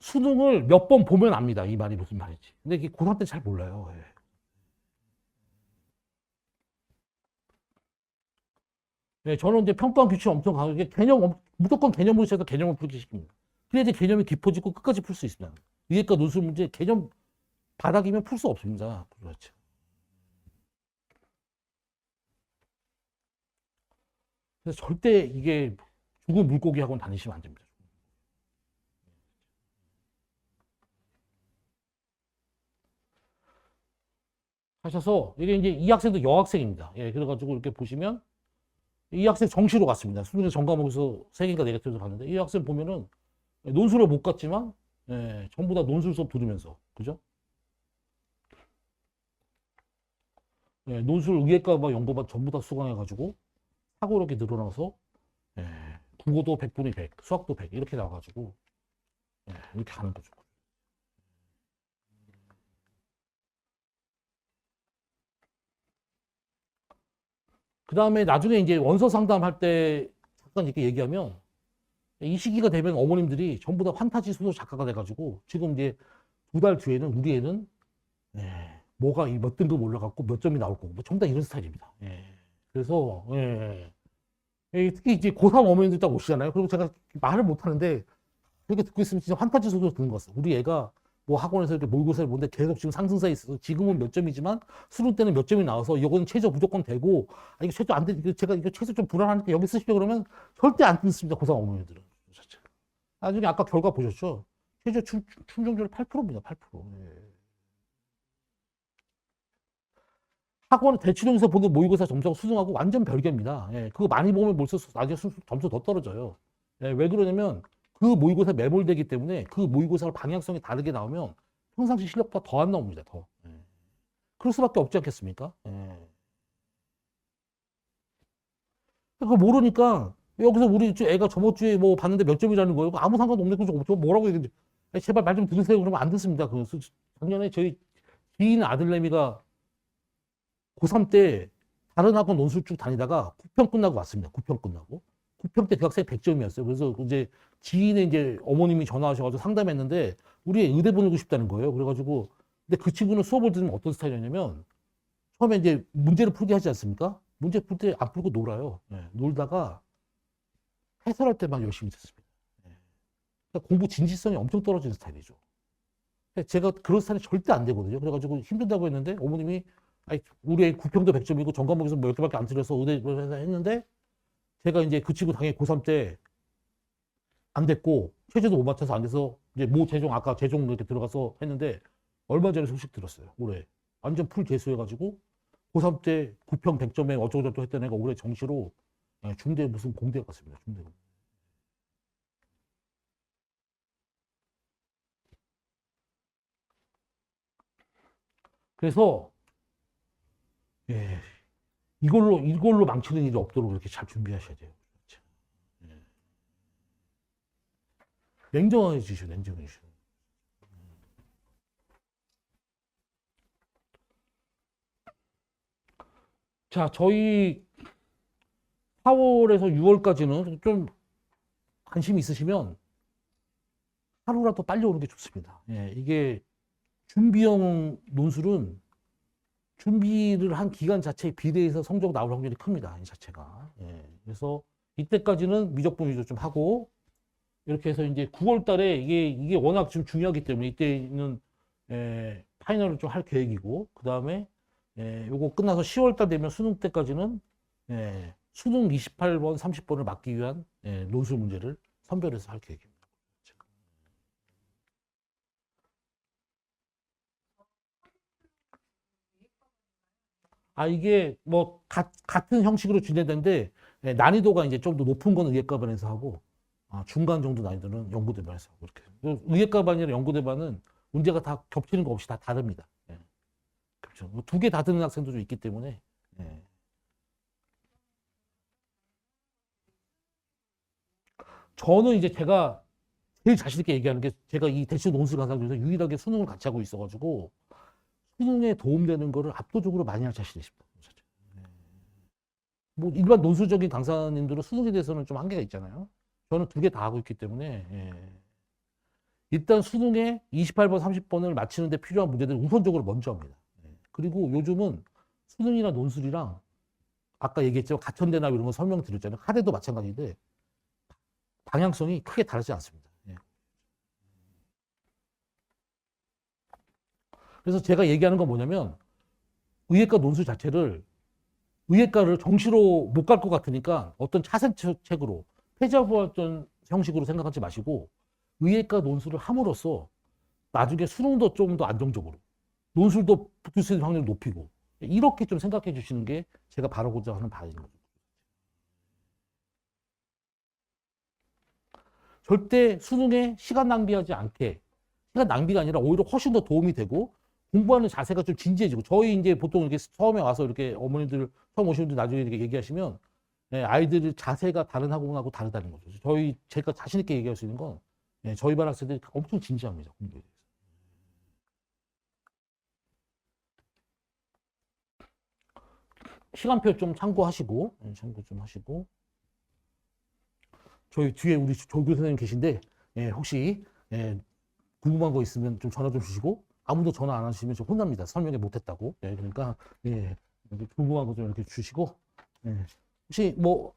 Speaker 1: 수능을 몇 번 보면 압니다. 이 말이 무슨 말인지. 근데 이게 고3 때 잘 몰라요. 예. 예, 저는 이제 평가 규칙 엄청 강하게 무조건 개념으로 해서 개념을 풀기 시킵니다. 그래야 이제 개념이 깊어지고 끝까지 풀 수 있습니다. 위에과 논술 문제 개념 바닥이면 풀 수 없습니다. 그렇죠. 그래서 절대 이게 죽은 물고기 하고는 다니시면 안 됩니다. 하셔서 이게 이제 이 학생도 여학생입니다. 예, 그래가지고 이렇게 보시면 이 학생 정시로 갔습니다. 수능에 전과목에서 3개인가 4개 봤는데 이 학생 보면은 논술을 못 갔지만 예, 전부 다 논술 수업 들으면서 그죠? 예, 논술 의예과 연구반 전부 다 수강해가지고 사고 이렇게 늘어나서 예, 국어도 100분의 100, 수학도 100 이렇게 나와가지고 예, 이렇게 하는 거죠. 그 다음에 나중에 이제 원서 상담할 때 잠깐 이렇게 얘기하면 이 시기가 되면 어머님들이 전부 다 환타지 소설 작가가 돼가지고 지금 이제 2달 뒤에는 우리 애는 예, 뭐가 몇 등급 올라갔고 몇 점이 나올 거고 뭐 전부 다 이런 스타일입니다. 예. 그래서 예. 예, 특히 이제 고3 어머님들 딱 오시잖아요. 그리고 제가 말을 못 하는데 이렇게 듣고 있으면 진짜 환타지 소설 듣는 것 같아요. 우리 애가 뭐 학원에서 이렇게 모의고사를 보는데 계속 지금 상승세에 있어서 지금은 몇 점이지만 수능 때는 몇 점이 나와서 이거는 최저 무조건 되고 아, 이거 최저 안 돼. 제가 이거 최저 좀 불안하니까 여기 쓰시려고 그러면 절대 안 듣습니다. 고3 어머니들은. 나중에 아까 결과 보셨죠? 최저 충족률 8%입니다. 8%. 예. 학원은 대치동에서 보는 모의고사 점수하고 수능하고 완전 별개입니다. 예. 그거 많이 보면 벌써 나중에 점수 더 떨어져요. 예. 왜 그러냐면 그 모의고사 매몰되기 때문에 그 모의고사 방향성이 다르게 나오면 평상시 실력보다 더 안 나옵니다. 더. 예. 그럴 수밖에 없지 않겠습니까? 예. 그거 모르니까 여기서 우리 애가 저번 주에 뭐 봤는데 몇 점이라는 거예요. 아무 상관없는 거죠. 뭐라고 얘기했는지 제발 말 좀 들으세요. 그러면 안 듣습니다. 작년에 저희 지인 아들내미가 고3 때 다른 학원 논술 쭉 다니다가 9평 끝나고 왔습니다. 9평 끝나고. 9평 때 그 학생 100점이었어요. 그래서 이제 지인의 이제 어머님이 전화하셔가지고 상담했는데 우리 의대 보내고 싶다는 거예요. 그래가지고 근데 그 친구는 수업을 들으면 어떤 스타일이었냐면 처음에 이제 문제를 풀게 하지 않습니까? 문제 풀 때 안 풀고 놀아요. 네. 놀다가 해설할 때만 열심히 듣습니다. 네. 그러니까 공부 진지성이 엄청 떨어지는 스타일이죠. 제가 그런 스타일이 절대 안 되거든요. 그래가지고 힘들다고 했는데 어머님이 아니, 우리 애 9평도 100점이고 전과목에서 뭐 10개밖에 안 틀려서 의대 했는데 제가 이제 그 친구 당연히 고3 때 안 됐고 최저도 못 맞춰서 안 돼서 이제 모 재종 아까 재종 이렇게 들어가서 했는데 얼마 전에 소식 들었어요. 올해 완전 풀 개수해가지고 고3 때 9평 100점에 어쩌고저쩌고 했던 애가 올해 정시로 중대 무슨 공대 갔습니다. 중대. 그래서 예, 이걸로 망치는 일이 없도록 이렇게 잘 준비하셔야 돼요. 그렇죠? 예. 냉정해지셔, 냉정해지셔. 자, 저희 4월에서 6월까지는 좀 관심 있으시면 하루라도 빨리 오는 게 좋습니다. 예, 이게 준비형 논술은 준비를 한 기간 자체에 비례해서 성적 나올 확률이 큽니다. 이 자체가. 예, 그래서 이때까지는 미적분 위주 좀 하고 이렇게 해서 이제 9월 달에 이게 워낙 좀 중요하기 때문에 이때는 파이널을 좀 할 계획이고 그 다음에 요거 끝나서 10월 달 되면 수능 때까지는 수능 28번, 30번을 맞기 위한 논술 문제를 선별해서 할 계획입니다. 아, 이게 뭐 같은 형식으로 진행되는데 난이도가 이제 좀 더 높은 거는 의예과반에서 하고 중간 정도 난이도는 연구대반에서 하고 이렇게. 의예과반이랑 연구대반은 문제가 다 겹치는 거 없이 다 다릅니다. 예. 그렇죠. 두 개 다 듣는 학생도 좀 있기 때문에. 예. 저는 이제 제가 제일 자신 있게 얘기하는 게 제가 이 대치 논술 강사 중에서 유일하게 수능을 같이 하고 있어가지고 수능에 도움되는 거를 압도적으로 많이 할 자신이 있습니다. 뭐 일반 논술적인 강사님들은 수능에 대해서는 좀 한계가 있잖아요. 저는 두 개 다 하고 있기 때문에 일단 수능에 28번, 30번을 맞히는 데 필요한 문제들을 우선적으로 먼저 합니다. 그리고 요즘은 수능이나 논술이랑 아까 얘기했죠. 가천대나 이런 거 설명드렸잖아요. 하대도 마찬가지인데 방향성이 크게 다르지 않습니다. 그래서 제가 얘기하는 건 뭐냐면 의예과 논술 자체를 의예과를 정시로 못 갈 것 같으니까 어떤 차선책으로 패자부활전 형식으로 생각하지 마시고 의예과 논술을 함으로써 나중에 수능도 좀 더 안정적으로 논술도 붙을 수 있는 확률을 높이고 이렇게 좀 생각해 주시는 게 제가 바라고자 하는 바인 거죠. 절대 수능에 시간 낭비하지 않게 시간 낭비가 아니라 오히려 훨씬 더 도움이 되고 공부하는 자세가 좀 진지해지고 저희 이제 보통 이렇게 처음에 와서 이렇게 어머니들 처음 오시는 분들 나중에 이렇게 얘기하시면 아이들 자세가 다른 학원하고 다르다는 거죠. 저희 제가 자신 있게 얘기할 수 있는 건 저희 반 학생들이 엄청 진지합니다. 공부에 대해서. 시간표 좀 참고하시고 참고 좀 하시고 저희 뒤에 우리 조교 선생님 계신데 혹시 궁금한 거 있으면 좀 전화 좀 주시고 아무도 전화 안 하시면 좀 혼납니다. 설명을 못했다고. 그러니까 궁금한 거 좀 이렇게 주시고 혹시 뭐